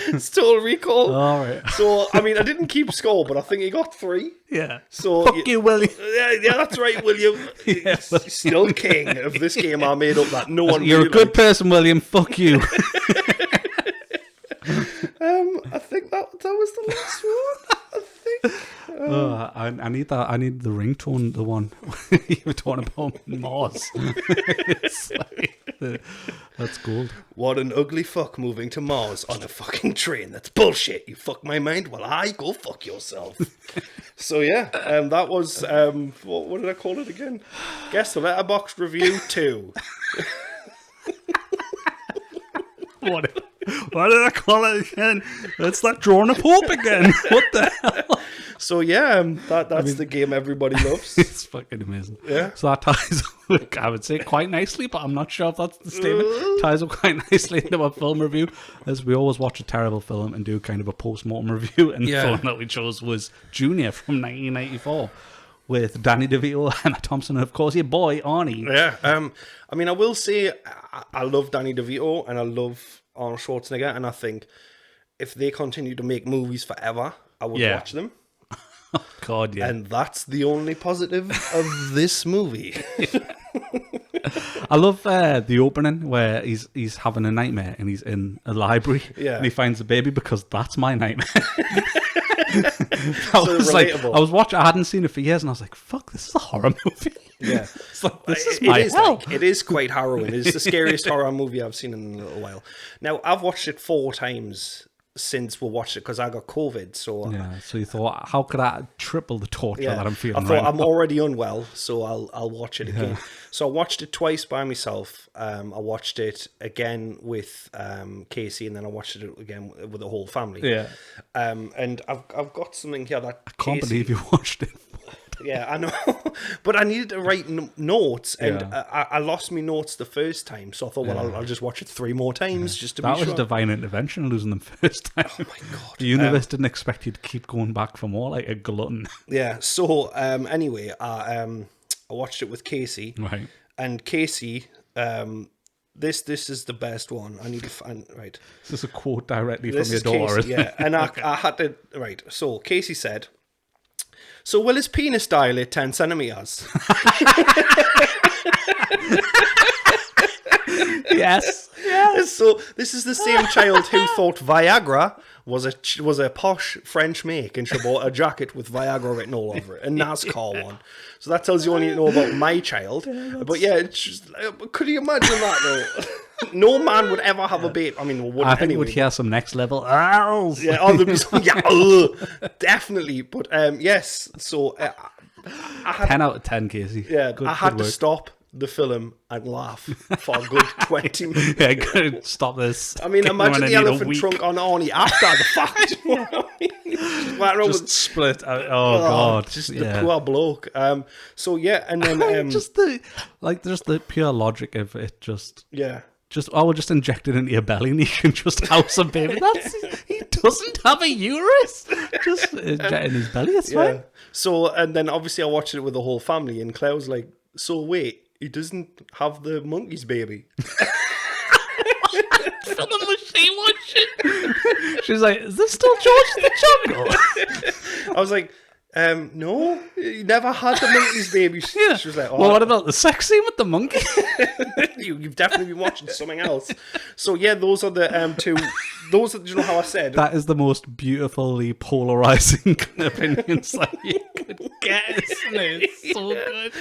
A: It's Total Recall.
B: All right.
A: So, I mean, I didn't keep score, but I think he got 3.
B: Yeah.
A: So
B: Fuck you, William.
A: Yeah, that's right, William.
B: Yeah,
A: still king of this game I made up that no one
B: You're
A: really
B: a good person, William. Fuck you.
A: I think that was the last one. I think.
B: I need that. I need the ringtone. The one you were talking about Mars. It's like that's gold.
A: What an ugly fuck moving to Mars on a fucking train. That's bullshit. You fuck my mind. Well, I go fuck yourself. So yeah, that was what did I call it again? Guess the Letterboxd review 2.
B: What did I call it again? It's that Drawing of Hope again. What the hell?
A: So yeah, that's the game everybody loves.
B: It's fucking amazing.
A: Yeah.
B: So that ties up, I would say, quite nicely, but I'm not sure if that's the statement. Ties up quite nicely into our film review, as we always watch a terrible film and do kind of a post-mortem review, and the film that we chose was Junior from 1994. with Danny DeVito, Emma Thompson, and of course your boy Arnie.
A: Yeah. I mean, I will say I love Danny DeVito and I love Arnold Schwarzenegger, and I think if they continue to make movies forever, I would watch them.
B: God, yeah.
A: And that's the only positive of this movie.
B: I love the opening where he's having a nightmare and he's in a library and he finds a baby, because that's my nightmare. I was watching, I hadn't seen it for years, and I was like, fuck, this is a horror movie.
A: Yeah.
B: It's like, this is my hell.
A: It is quite harrowing. It's the scariest horror movie I've seen in a little while. Now, I've watched it 4 times since we watched it, because I got COVID. So
B: so you thought, how could I triple the torture that I'm feeling?
A: I thought, I'm already unwell, so I'll watch it again. So I watched it twice by myself. I watched it again with Casey, and then I watched it again with the whole family.
B: Yeah.
A: And I've got something here that
B: I can't believe you watched it.
A: Yeah, I know. But I needed to write notes, and I lost my notes the first time, so I thought, well, I'll just watch it 3 more times just to be sure.
B: That was divine intervention, losing them first time.
A: Oh my God.
B: The universe didn't expect you to keep going back for more, like a glutton.
A: Yeah, so anyway, I watched it with Casey.
B: Right.
A: And Casey, this is the best one. I need to find, right.
B: This is a quote directly from your daughter,
A: Casey, yeah. And I had to, right, so Casey said, "So will his penis dilate 10 centimeters?"
B: Yes.
A: So this is the same child who thought Viagra was a posh French make, and she bought a jacket with Viagra written all over it, a NASCAR one. So that tells you all you need to know about my child. But yeah, it's just, could you imagine that though? No man would ever have a baby. I mean,
B: I think we'd hear some next level. Yeah,
A: there'd be some, definitely. But yes, so I had
B: 10 out of 10, Casey.
A: Yeah, I had to stop the film and laugh for a good 20 minutes.
B: Yeah, good. Stop this.
A: I mean, imagine the elephant trunk on Arnie after the fact. You know what I mean?
B: Just split out. Oh God,
A: just the poor bloke. So yeah, and then
B: just the pure logic of it. Just we'll just inject it into your belly and you can just house a baby. He doesn't have a uterus. Just inject in his belly. It's fine.
A: So, and then obviously I watched it with the whole family, and Claire was like, "So wait, he doesn't have the monkey's baby."
B: She's like, "Is this still George the Jungle?"
A: I was like, "No, he never had the monkey's baby." She was like, "Oh,
B: well, what about the sex scene with the monkey?"
A: You've definitely been watching something else. So yeah, those are the 2. Those are, you know how I said
B: that is the most beautifully polarizing opinions that you could get. Isn't it? It's so good.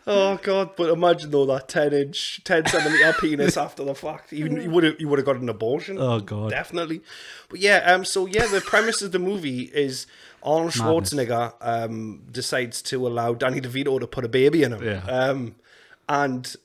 A: Oh God! But imagine though that 10 centimeter penis after the fact. He would have got an abortion.
B: Oh God!
A: Definitely. But yeah, so yeah, the premise of the movie is Arnold Schwarzenegger decides to allow Danny DeVito to put a baby in him.
B: Yeah.
A: And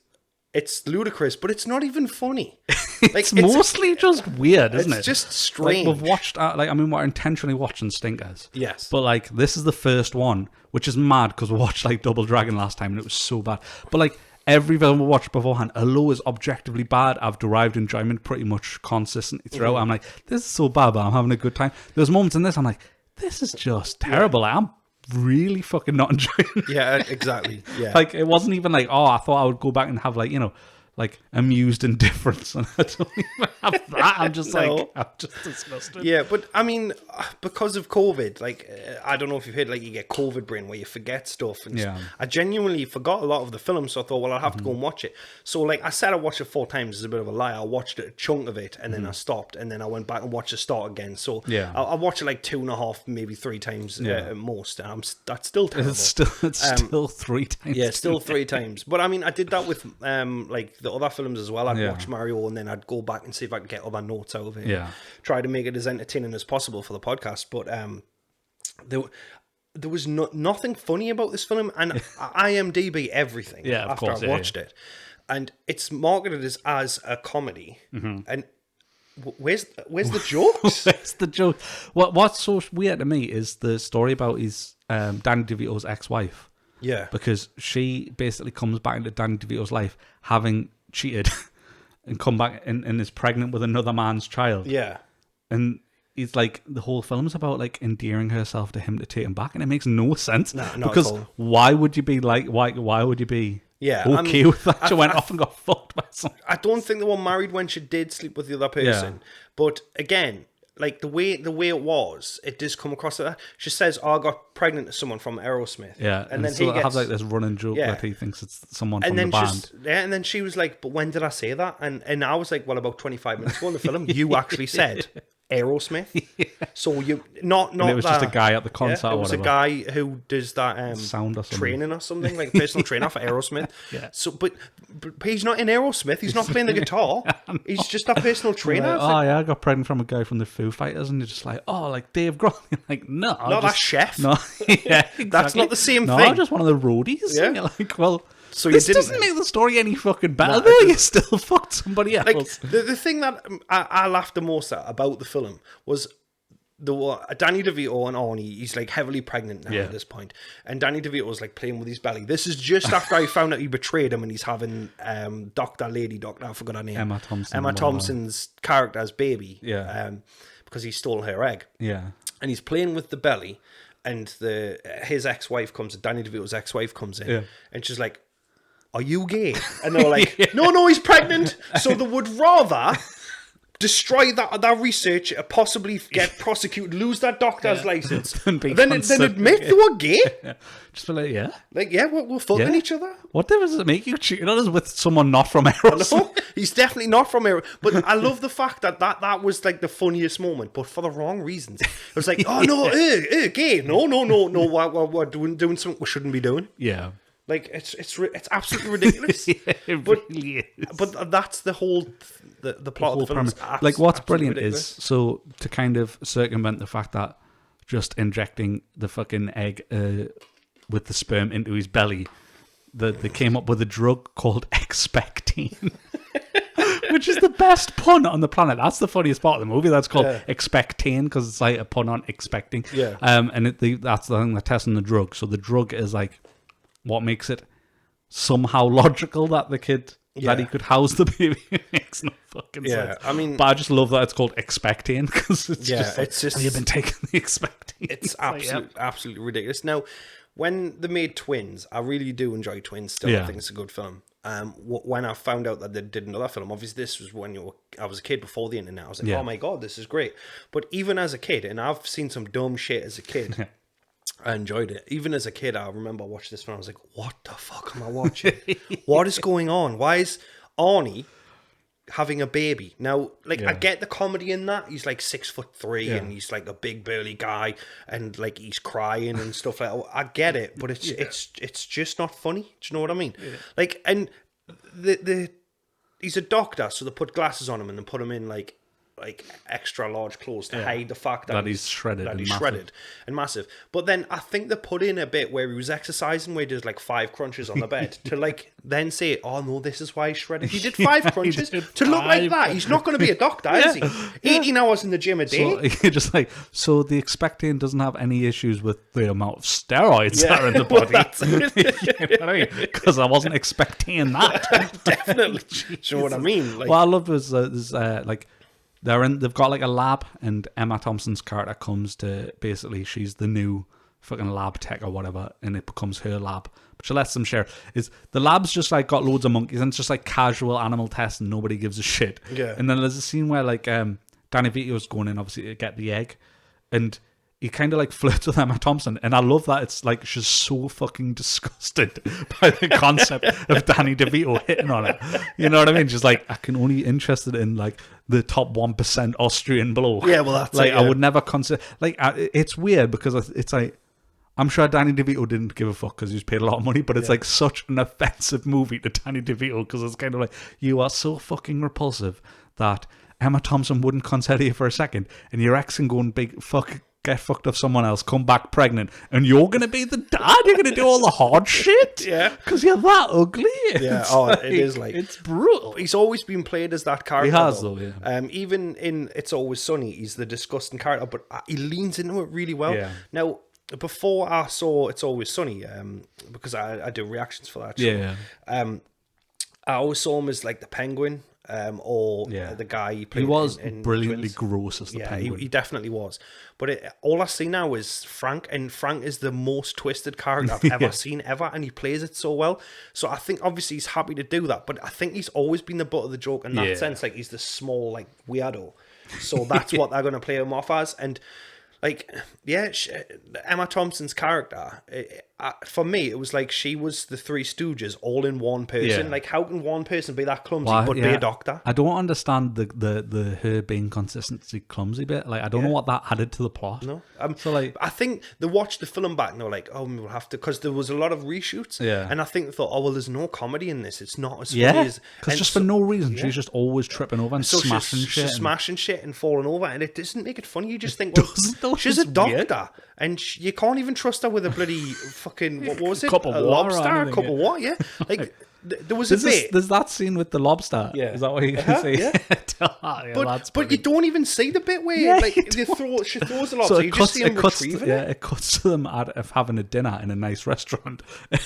A: it's ludicrous, but it's not even funny.
B: It's mostly just weird, isn't it?
A: It's just strange.
B: Like, we've watched, we're intentionally watching stinkers.
A: Yes.
B: But like, this is the first one, which is mad because we watched like Double Dragon last time and it was so bad. But like, every film we watched beforehand, although is objectively bad, I've derived enjoyment pretty much consistently throughout. I'm like, this is so bad, but I'm having a good time. There's moments in this, I'm like, this is just terrible. Yeah. I'm really fucking not enjoying it.
A: Yeah, exactly. Yeah.
B: Like, it wasn't even like, I thought I would go back and have like, like amused indifference, and I don't even have that. I'm just like, I'm just disgusted.
A: Yeah, but I mean, because of COVID, like, I don't know if you've heard, like, you get COVID brain where you forget stuff. And I genuinely forgot a lot of the film, so I thought, well, I'll have to go and watch it. So, like, I said I watched it 4 times. It's a bit of a lie. I watched a chunk of it, and then I stopped, and then I went back and watched the start again. So, I watched it like 2.5, maybe 3 times at most, and that's still terrible.
B: It's still 3 times.
A: Yeah, still 3 times. But I mean, I did that with like the other films as well. I'd watch Mario, and then I'd go back and see if I could get other notes out of it.
B: Yeah,
A: try to make it as entertaining as possible for the podcast. But there was nothing funny about this film, and IMDb everything.
B: Yeah, of
A: after
B: course,
A: I watched it, and it's marketed as a comedy, and where's the jokes?
B: Where's the joke? What's so weird to me is the story about his Danny DeVito's ex-wife.
A: Yeah,
B: because she basically comes back into Danny DeVito's life having cheated and come back and is pregnant with another man's child.
A: Yeah,
B: and he's like, the whole film's about like endearing herself to him to take him back, and it makes no sense.
A: No,
B: because why would you be like, why would you be okay with that? She went off and got fucked by someone.
A: I don't think they were married when she did sleep with the other person. But again, like the way it was, it does come across like that. She says, "Oh, I got pregnant to someone from Aerosmith."
B: Yeah, and then so he have like this running joke that he thinks it's someone from the band.
A: And then she was like, "But when did I say that?" And I was like, "Well, about 25 minutes ago in the film, you actually said Aerosmith." So you not
B: and it was just a guy at the concert.
A: It was
B: or whatever.
A: a guy who does that
B: sound or
A: training or something, like a personal trainer for Aerosmith. So, but he's not in Aerosmith. He's not playing the guitar. He's just a personal trainer.
B: Like, I got pregnant from a guy from the Foo Fighters, and you're just like, like Dave Grohl. You're like, no,
A: that chef.
B: No, exactly.
A: That's not the same thing.
B: No, just one of the roadies. Yeah. And you're like, well. So this doesn't make the story any fucking better, though. You still fucked somebody else.
A: Like, the thing that I laughed the most at about the film was Danny Devito and Arnie. He's like heavily pregnant now at this point, and Danny DeVito was like playing with his belly. This is just after I found out he betrayed him, and he's having Lady Doctor, I forgot her name, Emma Thompson's character's baby, because he stole her egg, and he's playing with the belly, and his ex-wife comes, Danny DeVito's ex-wife comes in, and she's like, "Are you gay?" And they were like, no, he's pregnant. So they would rather destroy that research, possibly get prosecuted, lose that doctor's license, then admit they were gay.
B: Just be like,
A: we're fucking each other.
B: What difference does it make you cheating on us with someone not from Aerosmith?
A: He's definitely not from Aerosmith. But I love the fact that was like the funniest moment, but for the wrong reasons. It was like, oh no, gay. No, we're doing something we shouldn't be doing.
B: Yeah.
A: Like it's absolutely ridiculous.
B: It really is.
A: But that's the whole the plot of the film.
B: Like what's brilliant ridiculous. Is so to kind of circumvent the fact that just injecting the fucking egg with the sperm into his belly, they came up with a drug called Expectine. Which is the best pun on the planet. That's the funniest part of the movie. That's called Expectane because it's like a pun on expecting.
A: Yeah.
B: And that's the thing they're testing the drug. So the drug is like what makes it somehow logical that the kid that he could house the baby. It makes no fucking sense.
A: I mean,
B: but I just love that it's called Expectane because it's just like,
A: it's just,
B: have you been taking the Expectane?
A: It's absolutely ridiculous. Now, when they made Twins, I really do enjoy Twins still. I think it's a good film. When I found out that they did another film, obviously this was when I was a kid before the internet. I was like, oh my God, this is great. But even as a kid, and I've seen some dumb shit as a kid, I enjoyed it. Even as a kid, I remember watching this film. I was like, what the fuck am I watching? What is going on? Why is Arnie having a baby? Now, like, I get the comedy in that. He's like 6'3" and he's like a big burly guy and like he's crying and stuff like that. I get it, but it's just not funny. Do you know what I mean? Yeah. Like, and he's a doctor, so they put glasses on him and then put him in like extra large clothes to hide the fact that he's shredded and massive. But then I think they put in a bit where he was exercising, where he did like 5 crunches on the bed to like then say, oh no, this is why he's shredded. He did 5 crunches to look like that. He's not going to be a doctor, is he? 18 hours in the gym a day.
B: So, just like, so the Expectane doesn't have any issues with the amount of steroids that are in the body. Because I wasn't expecting that.
A: Definitely. Do you know what I mean?
B: Like, what I love is like, they've got like a lab, and Emma Thompson's character comes to, basically she's the new fucking lab tech or whatever, and it becomes her lab, but she lets them share. Is the lab's just like got loads of monkeys and it's just like casual animal tests and nobody gives a shit. And then there's a scene where like Danny DeVito's going in obviously to get the egg, and he kind of like flirts with Emma Thompson, and I love that it's like she's so fucking disgusted by the concept of Danny DeVito hitting on it. You know what I mean? She's like, I can only interested in like the top 1% Austrian bloke.
A: Yeah, well, that's
B: like I would never consider. Like it's weird because it's like, I'm sure Danny DeVito didn't give a fuck because he was paid a lot of money, but it's like such an offensive movie to Danny DeVito because it's kind of like, you are so fucking repulsive that Emma Thompson wouldn't consider you for a second, and your ex can go and get fucked off someone else, come back pregnant, and you're going to be the dad? You're going to do all the hard shit?
A: Yeah.
B: Because you're that ugly?
A: Yeah, it is like...
B: It's brutal.
A: He's always been played as that character.
B: He has, though, yeah.
A: Even in It's Always Sunny, he's the disgusting character, but he leans into it really well.
B: Yeah.
A: Now, before I saw It's Always Sunny, because I do reactions for that show, I always saw him as like the penguin, or the guy he played.
B: He was
A: in
B: brilliantly
A: Twins.
B: gross as the Penguin.
A: He definitely was. But all I see now is Frank, and Frank is the most twisted character I've ever seen ever, and he plays it so well. So I think obviously he's happy to do that, but I think he's always been the butt of the joke in that sense. Like, he's the small, like, weirdo. So that's what they're going to play him off as. And like, Emma Thompson's character, for me, it was like she was the Three Stooges all in one person.
B: Yeah.
A: Like, how can one person be that clumsy be a doctor?
B: I don't understand the her being consistency clumsy bit. Like, I don't know what that added to the plot.
A: No,
B: so like,
A: I think they watched the film back and they were like, "Oh, we'll have to," because there was a lot of reshoots.
B: Yeah,
A: and I think they thought, "Oh, well, there's no comedy in this. It's not as funny as."
B: Because just for no reason, she's just always tripping over and smashing shit,
A: smashing shit and falling over, and it doesn't make it funny. You just think, well, she's a doctor, and you can't even trust her with a bloody fucking what was it?
B: Cup of
A: a
B: water
A: lobster, a cup of water. Yeah, like. There was a bit.
B: There's that scene with the lobster.
A: Yeah.
B: Is that what you're going to say?
A: Yeah. But you don't even see the bit where she throws the lobster. So you just see him retrieving it.
B: It cuts to them of having a dinner in a nice restaurant. And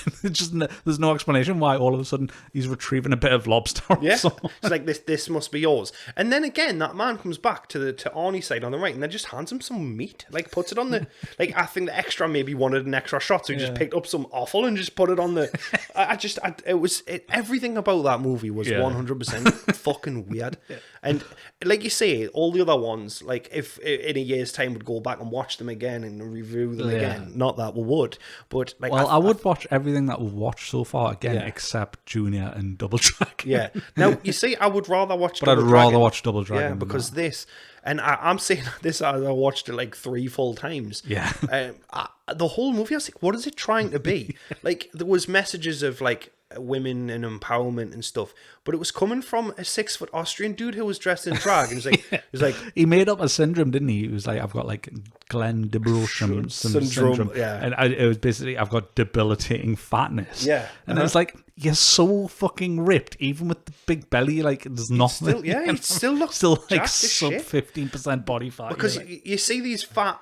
B: there's no explanation why all of a sudden he's retrieving a bit of lobster.
A: Yeah. It's like, this must be yours. And then again, that man comes back to Arnie's side on the right and then just hands him some meat. Like, puts it on the... Like, I think the extra maybe wanted an extra shot, so he just picked up some offal and just put it on the... It was... everything about that movie was 100% fucking weird. And like you say, all the other ones, like if in a year's time we'd go back and watch them again and review them again, not that we would, but like,
B: well, I would watch everything that we've watched so far again, except Junior and Double Dragon.
A: Yeah. Now you see, I would rather watch.
B: But I'd rather watch Double Dragon.
A: Yeah, because this, and I'm saying this as I watched it like 3 full times.
B: Yeah.
A: The whole movie, I was like, what is it trying to be? Like, there was messages of like women and empowerment and stuff, but it was coming from a 6-foot Austrian dude who was dressed in drag. And he was like,
B: he made up a syndrome, didn't he? He was like, I've got like Glenn de Brosham syndrome.
A: Yeah.
B: And it was basically, I've got debilitating fatness.
A: Yeah.
B: And it's like, you're so fucking ripped, even with the big belly. Like, there's nothing.
A: He still looks
B: like sub 15% body fat.
A: Because you see these fat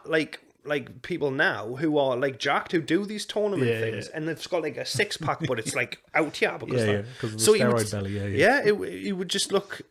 A: like people now who are like jacked, who do these tournament things, and they've got like a 6-pack, but it's like out here because
B: of the steroid belly.
A: It would just look.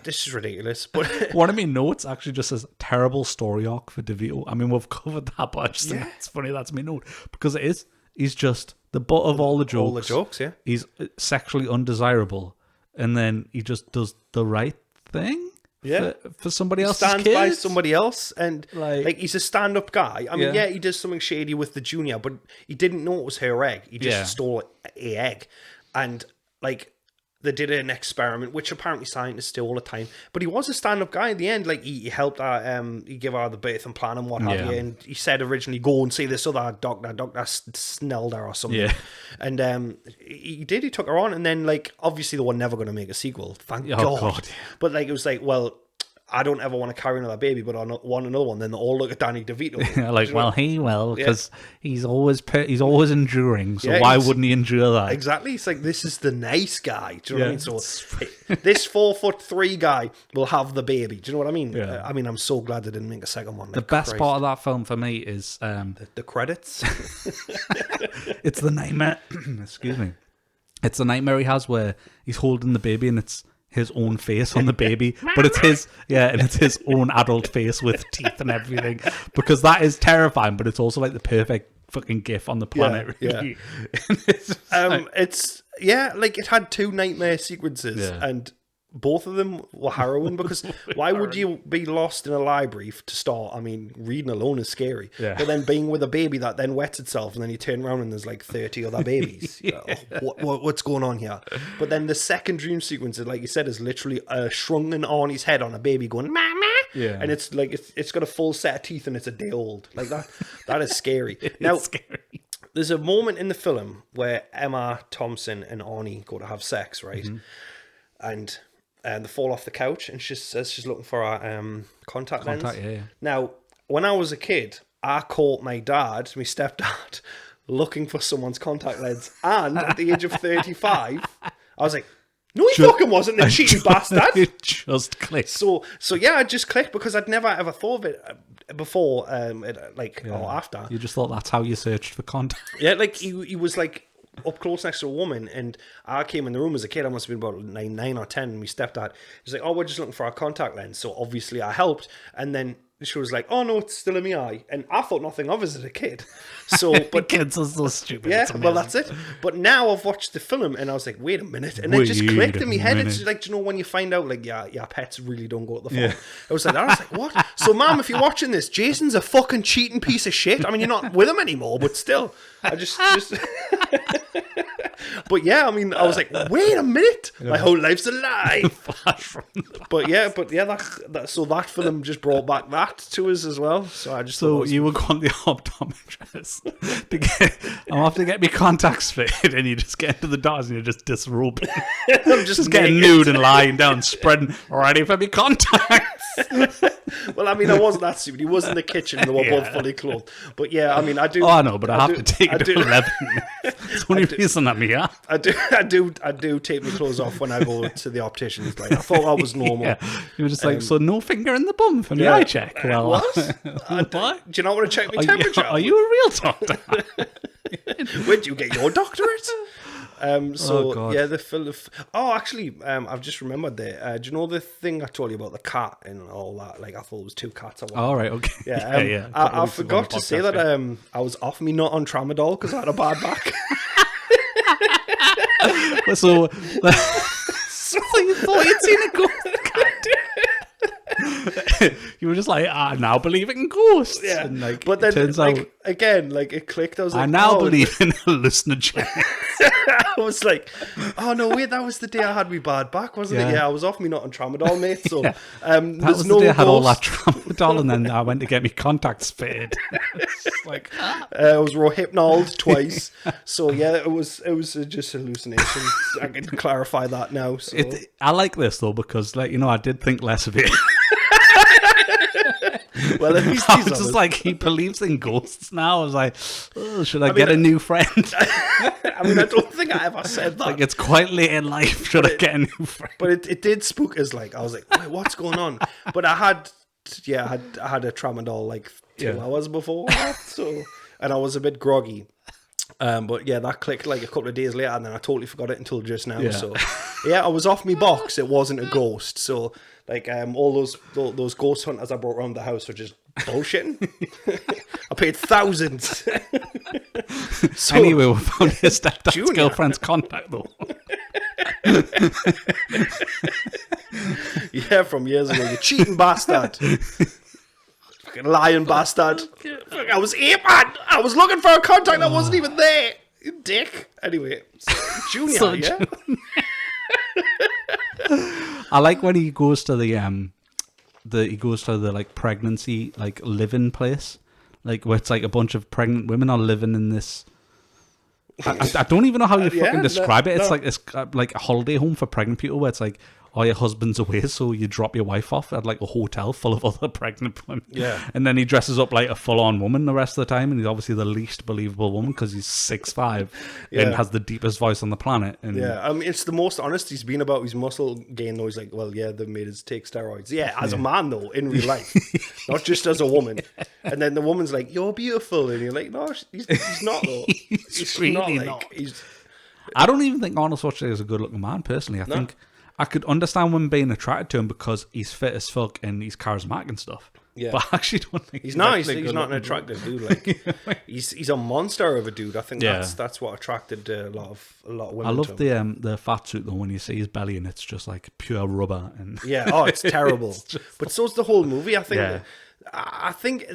A: This is ridiculous. But
B: one of my notes actually just says terrible story arc for Devito. I mean, we've covered that, but I just think it's funny that's my note because it is. He's just the butt of all the jokes.
A: All the jokes, yeah.
B: He's sexually undesirable, and then he just does the right thing.
A: Yeah,
B: for somebody else,
A: stands
B: kids.
A: by somebody else, and like he's a stand-up guy. I mean, he does something shady with the Junior, but he didn't know it was her egg. He just stole a egg, and like they did an experiment, which apparently scientists do all the time. But he was a stand-up guy in the end. Like he helped her, he gave her the birth and plan and what have you. And he said originally, go and see this other Dr. Snelder or something. Yeah. And he did. He took her on, and then like obviously they were never going to make a sequel. Thank God. But like it was like, well, I don't ever want to carry another baby, but I want another one. Then they all look at Danny DeVito.
B: Like, well, he will, because he's always enduring. So why wouldn't he endure that?
A: Exactly. It's like, this is the nice guy. Do you know what I mean? So this 4'3" guy will have the baby. Do you know what I mean?
B: Yeah.
A: I mean, I'm so glad they didn't make a second one.
B: The best part of that film for me is
A: the credits.
B: It's the nightmare. Excuse me. It's the nightmare he has where he's holding the baby and it's his own face on the baby, but it's his own adult face with teeth and everything, because that is terrifying, but it's also like the perfect fucking gif on the planet. Really.
A: It's like it had 2 nightmare sequences and both of them were harrowing, because why would you be lost in a library to start? I mean, reading alone is scary. Yeah. But then being with a baby that then wets itself, and then you turn around and there's like 30 other babies. What's going on here? But then the second dream sequence, like you said, is literally a shrunken Arnie's head on a baby going, mama. Yeah. And it's like, it's got a full set of teeth and it's a day old. Like that is scary. Now, scary. There's a moment in the film where Emma Thompson and Arnie go to have sex, right? Mm-hmm. And they fall off the couch, and she says she's looking for her contact lens.
B: Yeah.
A: Now, when I was a kid, I caught my stepdad, looking for someone's contact lens, and at the age of 35, I was like, no, he fucking wasn't, a cheating bastard.
B: It just clicked.
A: So yeah, I just clicked, because I'd never ever thought of it before, or after.
B: You just thought that's how you searched for contact.
A: Yeah, like he was like up close next to a woman, and I came in the room as a kid. I must have been about 9 or 10, and my stepdad was like, "Oh, we're just looking for our contact lens." So obviously I helped, and then she was like, "Oh no, it's still in my eye," and I thought nothing of it as a kid. So, but
B: kids are so stupid.
A: yeah, well, that's it. But now I've watched the film, and I was like, "Wait a minute," and it just clicked in my head. It's like, you know, when you find out, like, yeah, pets really don't go to the farm.
B: Yeah.
A: I was like, "What?" So, Mum, if you're watching this, Jason's a fucking cheating piece of shit. I mean, you're not with him anymore, but still, I just. But yeah, I mean, I was like, wait a minute, my whole life's a lie. But yeah, so that film just brought back that to us as well. So I just
B: you were going to the optometrist I'm off to get me contacts fitted, and you just get into the doors and you're just disrobing.
A: I'm just
B: getting nude and lying down, spreading, ready for me contacts.
A: Well, I mean, I wasn't that stupid. He was in the kitchen and they were both fully clothed. But yeah, I mean, I do.
B: Oh, I know, but I have to take it to 11. It's the only reason I'm here.
A: I do take my clothes off when I go to the opticians. Like, I thought that was normal.
B: Yeah. You were just like, so no finger in the bum for the eye check. Well,
A: what? Do you not want to check my temperature?
B: Are you a real doctor?
A: Where'd you get your doctorate?
B: God.
A: Yeah, the film. Oh, actually, I've just remembered there. Do you know the thing I told you about the cat and all that? Like, I thought it was 2 cats.
B: All right, okay.
A: Yeah, I forgot to say that I was off me not on tramadol because I had a bad back.
B: So you thought you'd seen a ghost? You were just like, I now believe in ghosts.
A: Yeah,
B: and like,
A: but then
B: turns
A: like,
B: out,
A: again, like it clicked. I was like,
B: I now believe in hallucinogens.
A: I was like, oh no, wait, that was the day I had my bad back, wasn't it? Yeah, I was off me not on tramadol, mate. So
B: that was
A: no
B: the day I had all that
A: ghost.
B: tramadol, and then I went to get me contacts fitted. Like,
A: I was rohypnol twice. So yeah, it was just hallucinations. I can clarify that now. So.
B: I like this though because, like, you know, I did think less of it.
A: Well, at least
B: I
A: he's
B: was just
A: honest.
B: like, he believes in ghosts now. I was like, oh, should I get a new friend?
A: I mean, I don't think I ever said that.
B: Like, it's quite late in life. Should I get a new friend?
A: But it did spook us. Like, I was like, wait, what's going on? But I had a tramadol like 2 hours before that, so, and I was a bit groggy. But yeah, that clicked like a couple of days later, and then I totally forgot it until just now. Yeah. So yeah, I was off me box. It wasn't a ghost. So like all those ghost hunters I brought around the house were just bullshitting. I paid thousands. So,
B: anyway, we found his stepdad's
A: Junior.
B: girlfriend's contact though.
A: Yeah, from years ago. You cheating bastard. Fucking lying bastard. I was here, man. I was looking for a contact that wasn't even there. You dick. Anyway, Junior,
B: So
A: yeah?
B: I like when he goes to the like pregnancy like living place, like where it's like a bunch of pregnant women are living in this. I don't even know how you fucking describe it. It's like a holiday home for pregnant people where it's like, oh, your husband's away, so you drop your wife off at like a hotel full of other pregnant women.
A: Yeah.
B: And then he dresses up like a full-on woman the rest of the time, and he's obviously the least believable woman because he's 6'5" and has the deepest voice on the planet. And
A: yeah, I mean, it's the most honest he's been about his muscle gain, though. He's like, well, yeah, they've made us take steroids. Yeah, as a man, though, in real life, not just as a woman. And then the woman's like, you're beautiful. And you're like, no, he's not, though.
B: He's really not. I don't even think Arnold Schwarzenegger is a good-looking man, personally. I think I could understand women being attracted to him because he's fit as fuck and he's charismatic and stuff. Yeah. But I actually don't think
A: he's nice. He's not an attractive dude. Like he's a monster of a dude. I think that's what attracted a lot of women.
B: I love the fat suit though when you see his belly and it's just like pure rubber and
A: it's terrible. But so's the whole movie. I think. Yeah. I think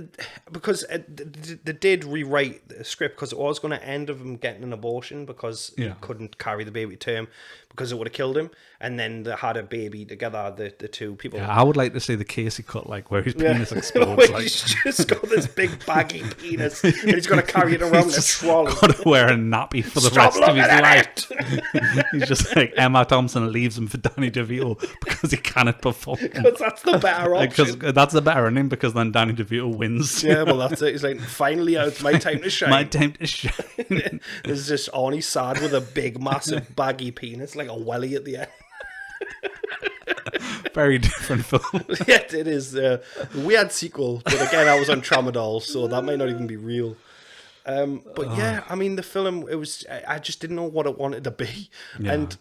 A: because they did rewrite the script because it was going to end of him getting an abortion because he couldn't carry the baby to term because it would have killed him, and then they had a baby together. The two people.
B: Yeah, I would like to see the Casey cut, like where his penis explodes.
A: Where
B: like.
A: He's just got this big baggy penis, and he's going to carry it around in a trolley.
B: Got to wear a nappy for the rest of his life. He's just like Emma Thompson leaves him for Danny DeVito because he cannot perform.
A: Because that's the better option.
B: Because that's the better ending. Because then Danny DeVito wins.
A: Yeah, well, that's it. He's like, finally, it's my time to shine.
B: My time to shine.
A: There's just Arnie sad with a big, massive, baggy penis, like a welly at the end.
B: Very different film.
A: Yeah, it is. A weird sequel, but again, I was on tramadol, so that might not even be real. But yeah, I mean, the film, I just didn't know what it wanted to be.
B: Yeah.
A: And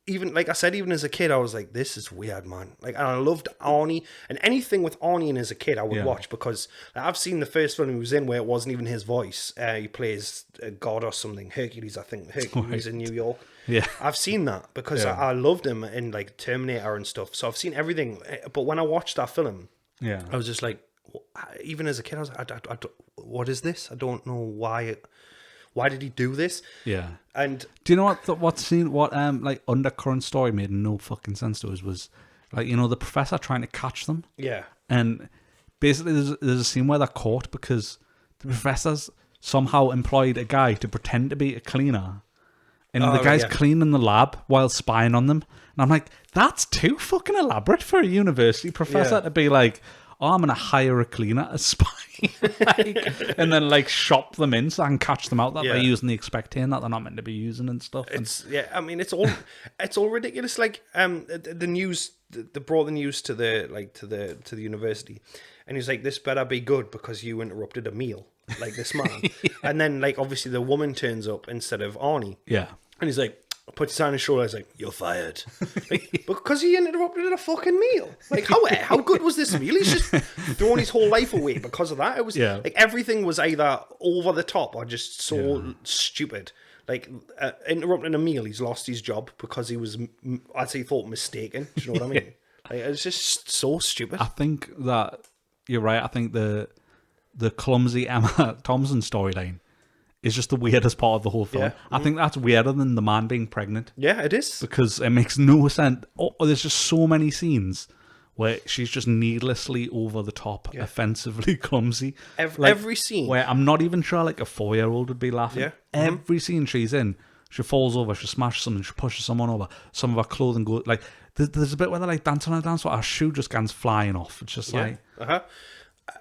A: even, like I said, even as a kid, I was like, this is weird, man. Like, and I loved Arnie, and anything with Arnie in as a kid, I would watch, because like, I've seen the first film he was in where it wasn't even his voice. He plays a god or something, Hercules, I think. Hercules in New York.
B: Yeah.
A: I've seen that because I loved him in like Terminator and stuff. So I've seen everything. But when I watched that film, I was just like, even as a kid, I was like, I don't, what is this? I don't know why. Why did he do this?
B: Yeah.
A: And
B: do you know what like undercurrent story made no fucking sense to us was, like, you know, the professor trying to catch them.
A: Yeah.
B: And basically there's a scene where they're caught because the professor's somehow employed a guy to pretend to be a cleaner. And the guy's cleaning the lab while spying on them. And I'm like, that's too fucking elaborate for a university professor to be like, oh, I'm going to hire a cleaner to spy. And then, like, shop them in so I can catch them out that they're using the expecting that they're not meant to be using and stuff.
A: I mean, it's all ridiculous. Like, the news, they brought the news to the university. And he's like, this better be good because you interrupted a meal. Like, this man. And then, like, obviously the woman turns up instead of Arnie.
B: Yeah.
A: And he's like, puts his hand on his shoulder. He's like, "You're fired," like, because he interrupted a fucking meal. Like, how good was this meal? He's just throwing his whole life away because of that. It was like everything was either over the top or just so stupid. Like, interrupting a meal, he's lost his job because he was, as he thought, mistaken. Do you know what I mean? Like, it's just so stupid.
B: I think that you're right. I think the clumsy Emma Thompson storyline is just the weirdest part of the whole film. Yeah. I think that's weirder than the man being pregnant.
A: Yeah, it is.
B: Because it makes no sense. Oh, there's just so many scenes where she's just needlessly over the top, offensively clumsy.
A: Every scene.
B: Where I'm not even sure like a 4-year-old would be laughing.
A: Yeah.
B: Every scene she's in, she falls over, she smashes something, she pushes someone over, some of her clothing goes... Like, there's a bit where they're like dancing on a dance floor, her shoe just goes flying off. It's just like...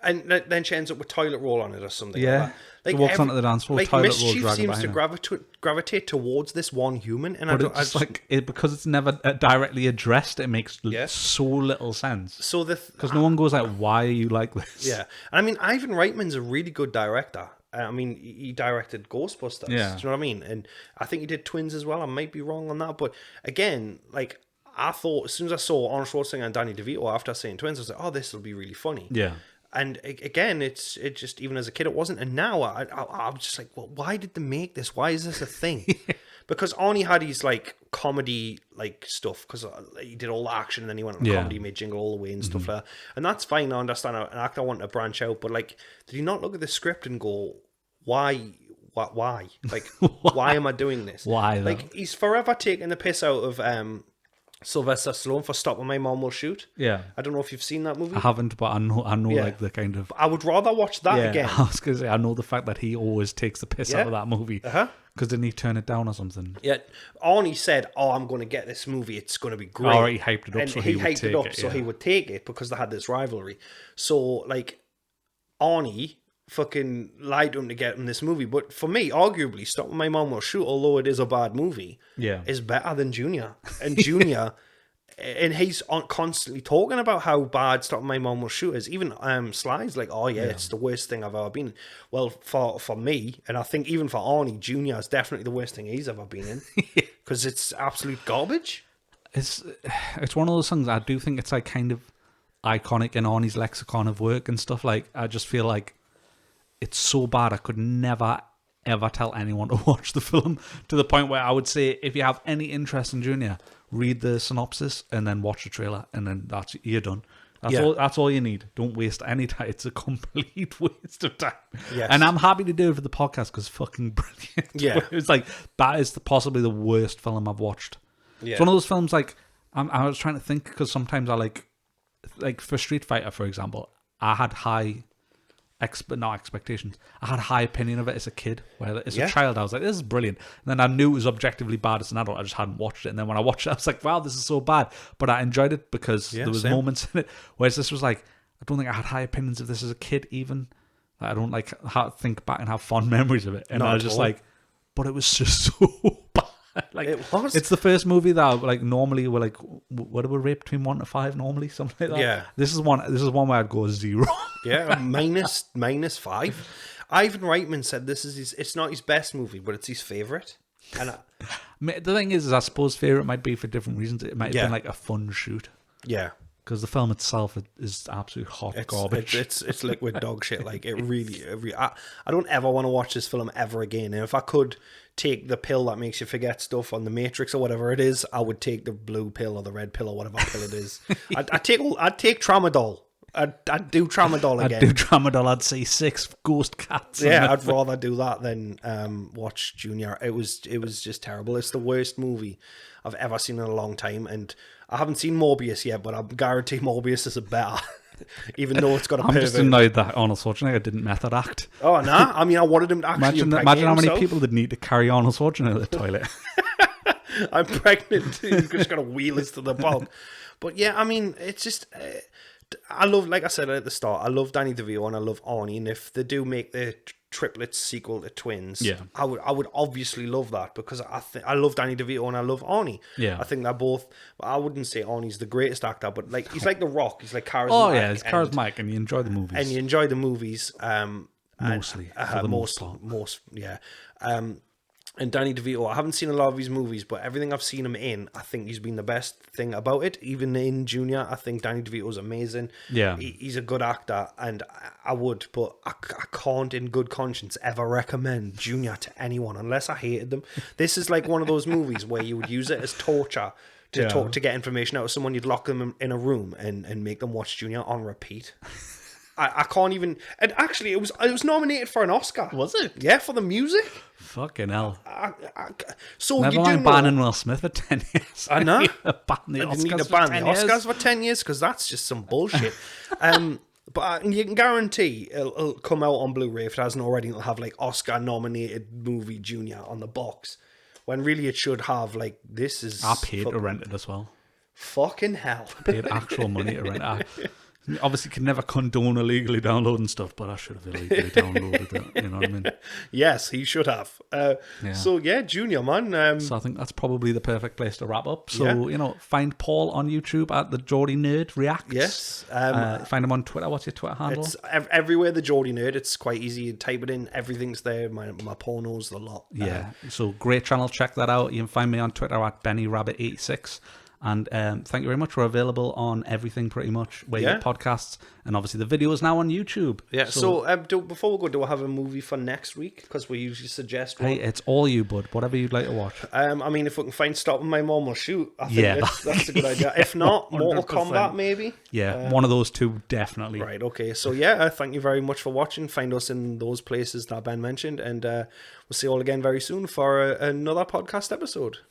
A: And then she ends up with toilet roll on it or something.
B: Yeah.
A: Like
B: she walks onto the dance floor,
A: like
B: toilet
A: mischief
B: roll
A: seems to gravitate towards this one human, and
B: because it's never directly addressed, it makes so little sense.
A: So
B: because no one goes like, "Why are you like this?"
A: Yeah, and I mean, Ivan Reitman's a really good director. I mean, he directed Ghostbusters.
B: Yeah.
A: Do you know what I mean? And I think he did Twins as well. I might be wrong on that, but again, like, I thought as soon as I saw Arnold Schwarzenegger and Danny DeVito after seeing Twins, I was like, "Oh, this will be really funny."
B: Yeah.
A: And again, it just, even as a kid, it wasn't. And now I was just like, well, why did they make this? Why is this a thing? Because Arnie had his like comedy like stuff, because he did all the action and then he went on comedy, made Jingle All the Way and stuff like that. And that's fine. I understand an actor wanting to branch out, but like, did he not look at the script and go, why? Like, why am I doing this?
B: Why? Though?
A: Like, he's forever taking the piss out of Sylvester Stallone for Stop When My Mom Will Shoot.
B: Yeah.
A: I don't know if you've seen that movie.
B: I haven't, but I know like the kind of...
A: I would rather watch that again.
B: I was going to say, I know the fact that he always takes the piss out of that movie. Because didn't he turn it down or something?
A: Yeah. Arnie said, I'm going to get this movie. It's going to be great.
B: Or he hyped it up,
A: and
B: so he would take it.
A: So he would take it because they had this rivalry. So, like, Arnie fucking lied to him to get him this movie. But for me, arguably, Stop When My Mom Will Shoot, although it is a bad movie, is better than Junior. And Junior... And he's constantly talking about how bad Stop My Mom Will Shoot is. Even Sly's like, it's the worst thing I've ever been in. Well, for me, and I think even for Arnie, Junior is definitely the worst thing he's ever been in. Because it's absolute garbage.
B: It's one of those things, I do think it's like kind of iconic in Arnie's lexicon of work and stuff. Like, I just feel like it's so bad I could never ever tell anyone to watch the film, to the point where I would say, if you have any interest in Junior, read the synopsis and then watch the trailer, and then you're done. That's all you need. Don't waste any time. It's a complete waste of time.
A: Yes.
B: And I'm happy to do it for the podcast because it's fucking brilliant.
A: Yeah.
B: It's like, that is possibly the worst film I've watched. Yeah. It's one of those films, like, I was trying to think, because sometimes I like for Street Fighter, for example, I had high not expectations. I had high opinion of it as a kid. Where as a child, I was like, "This is brilliant," and then I knew it was objectively bad as an adult. I just hadn't watched it, and then when I watched it, I was like, "Wow, this is so bad." But I enjoyed it because there was moments in it. Whereas this was like, I don't think I had high opinions of this as a kid. Even I don't like think back and have fond memories of it. And I was just like, but it was just so bad. Like,
A: it was.
B: It's the first movie that like normally we're like, what do we rate between 1 to 5 normally, something like that.
A: Yeah.
B: This is one where I'd go 0.
A: Yeah, minus 5. Ivan Reitman said it's not his best movie, but it's his favourite. And
B: the thing is I suppose favourite might be for different reasons. It might have been like a fun shoot.
A: Yeah.
B: Because the film itself is absolute hot garbage.
A: It's liquid dog shit. Like, it really I don't ever want to watch this film ever again. And if I could take the pill that makes you forget stuff on the Matrix or whatever it is, I would take the blue pill or the red pill or whatever pill it is. I'd take tramadol. I'd do tramadol again.
B: I'd do tramadol. I'd see 6 ghost cats.
A: Yeah, I'd rather do that than watch Junior. It was just terrible. It's the worst movie I've ever seen in a long time, and I haven't seen Morbius yet, but I guarantee Morbius is a better. Even though it's got a
B: I'm just annoyed that Arnold Schwarzenegger didn't method act.
A: Oh, nah. I mean, I wanted him to actually
B: imagine how many people they'd need to carry Arnold Schwarzenegger to the toilet.
A: I'm pregnant too. You've just got to wheel us to the bog. But yeah, I mean, it's just... I love, like I said at the start, I love Danny DeVito and I love Arnie, and if they do make the triplets sequel to Twins,
B: yeah,
A: I would obviously love that, because I love Danny DeVito and I love Arnie.
B: Yeah,
A: I think they're both. I wouldn't say Arnie's the greatest actor, but like he's like The Rock. He's like charismatic.
B: Oh yeah, he's charismatic, and you enjoy the movies.
A: And you enjoy the movies.
B: Mostly, for the most part.
A: Yeah. And Danny DeVito, I haven't seen a lot of his movies, but everything I've seen him in, I think he's been the best thing about it. Even in Junior, I think Danny DeVito's amazing.
B: Yeah.
A: He's a good actor, and I would, but I can't in good conscience ever recommend Junior to anyone unless I hated them. This is like one of those movies where you would use it as torture to get information out of someone. You'd lock them in a room and make them watch Junior on repeat. I can't even... And actually, it was nominated for an Oscar.
B: Was it?
A: Yeah, for the music.
B: Fucking hell.
A: So
B: never mind banning Will Smith for 10 years.
A: I know.
B: Ban the
A: I
B: Oscars
A: need to
B: for
A: ban
B: 10
A: the
B: years.
A: Oscars for 10 years, because that's just some bullshit. But you can guarantee it'll come out on Blu-ray. If it hasn't already, it'll have like Oscar-nominated movie Junior on the box. When really it should have like, this is...
B: I paid to rent it as well.
A: Fucking hell.
B: I paid actual money to rent it. Obviously, can never condone illegally downloading stuff, but I should have illegally downloaded it. You know what I mean?
A: Yes, he should have. So yeah, Junior, man.
B: So I think that's probably the perfect place to wrap up. So find Paul on YouTube at the Geordie Nerd Reacts.
A: Yes.
B: Find him on Twitter. What's your Twitter handle?
A: It's everywhere. The Geordie Nerd. It's quite easy. You type it in. Everything's there. My pornos, the lot.
B: Yeah. So great channel. Check that out. You can find me on Twitter at BennyRabbit86. And thank you very much. We're available on everything pretty much where you get podcasts. And obviously the video is now on YouTube. Yeah,
A: so before we go, do I have a movie for next week? Because we usually suggest one.
B: Hey, it's all you, bud. Whatever you'd like to watch.
A: I mean, if we can find Stopping My Mom Will Shoot, I think that's a good idea. If not, Mortal Kombat maybe?
B: Yeah, one of those two, definitely.
A: Right, okay. So yeah, thank you very much for watching. Find us in those places that Ben mentioned. And we'll see you all again very soon for another podcast episode.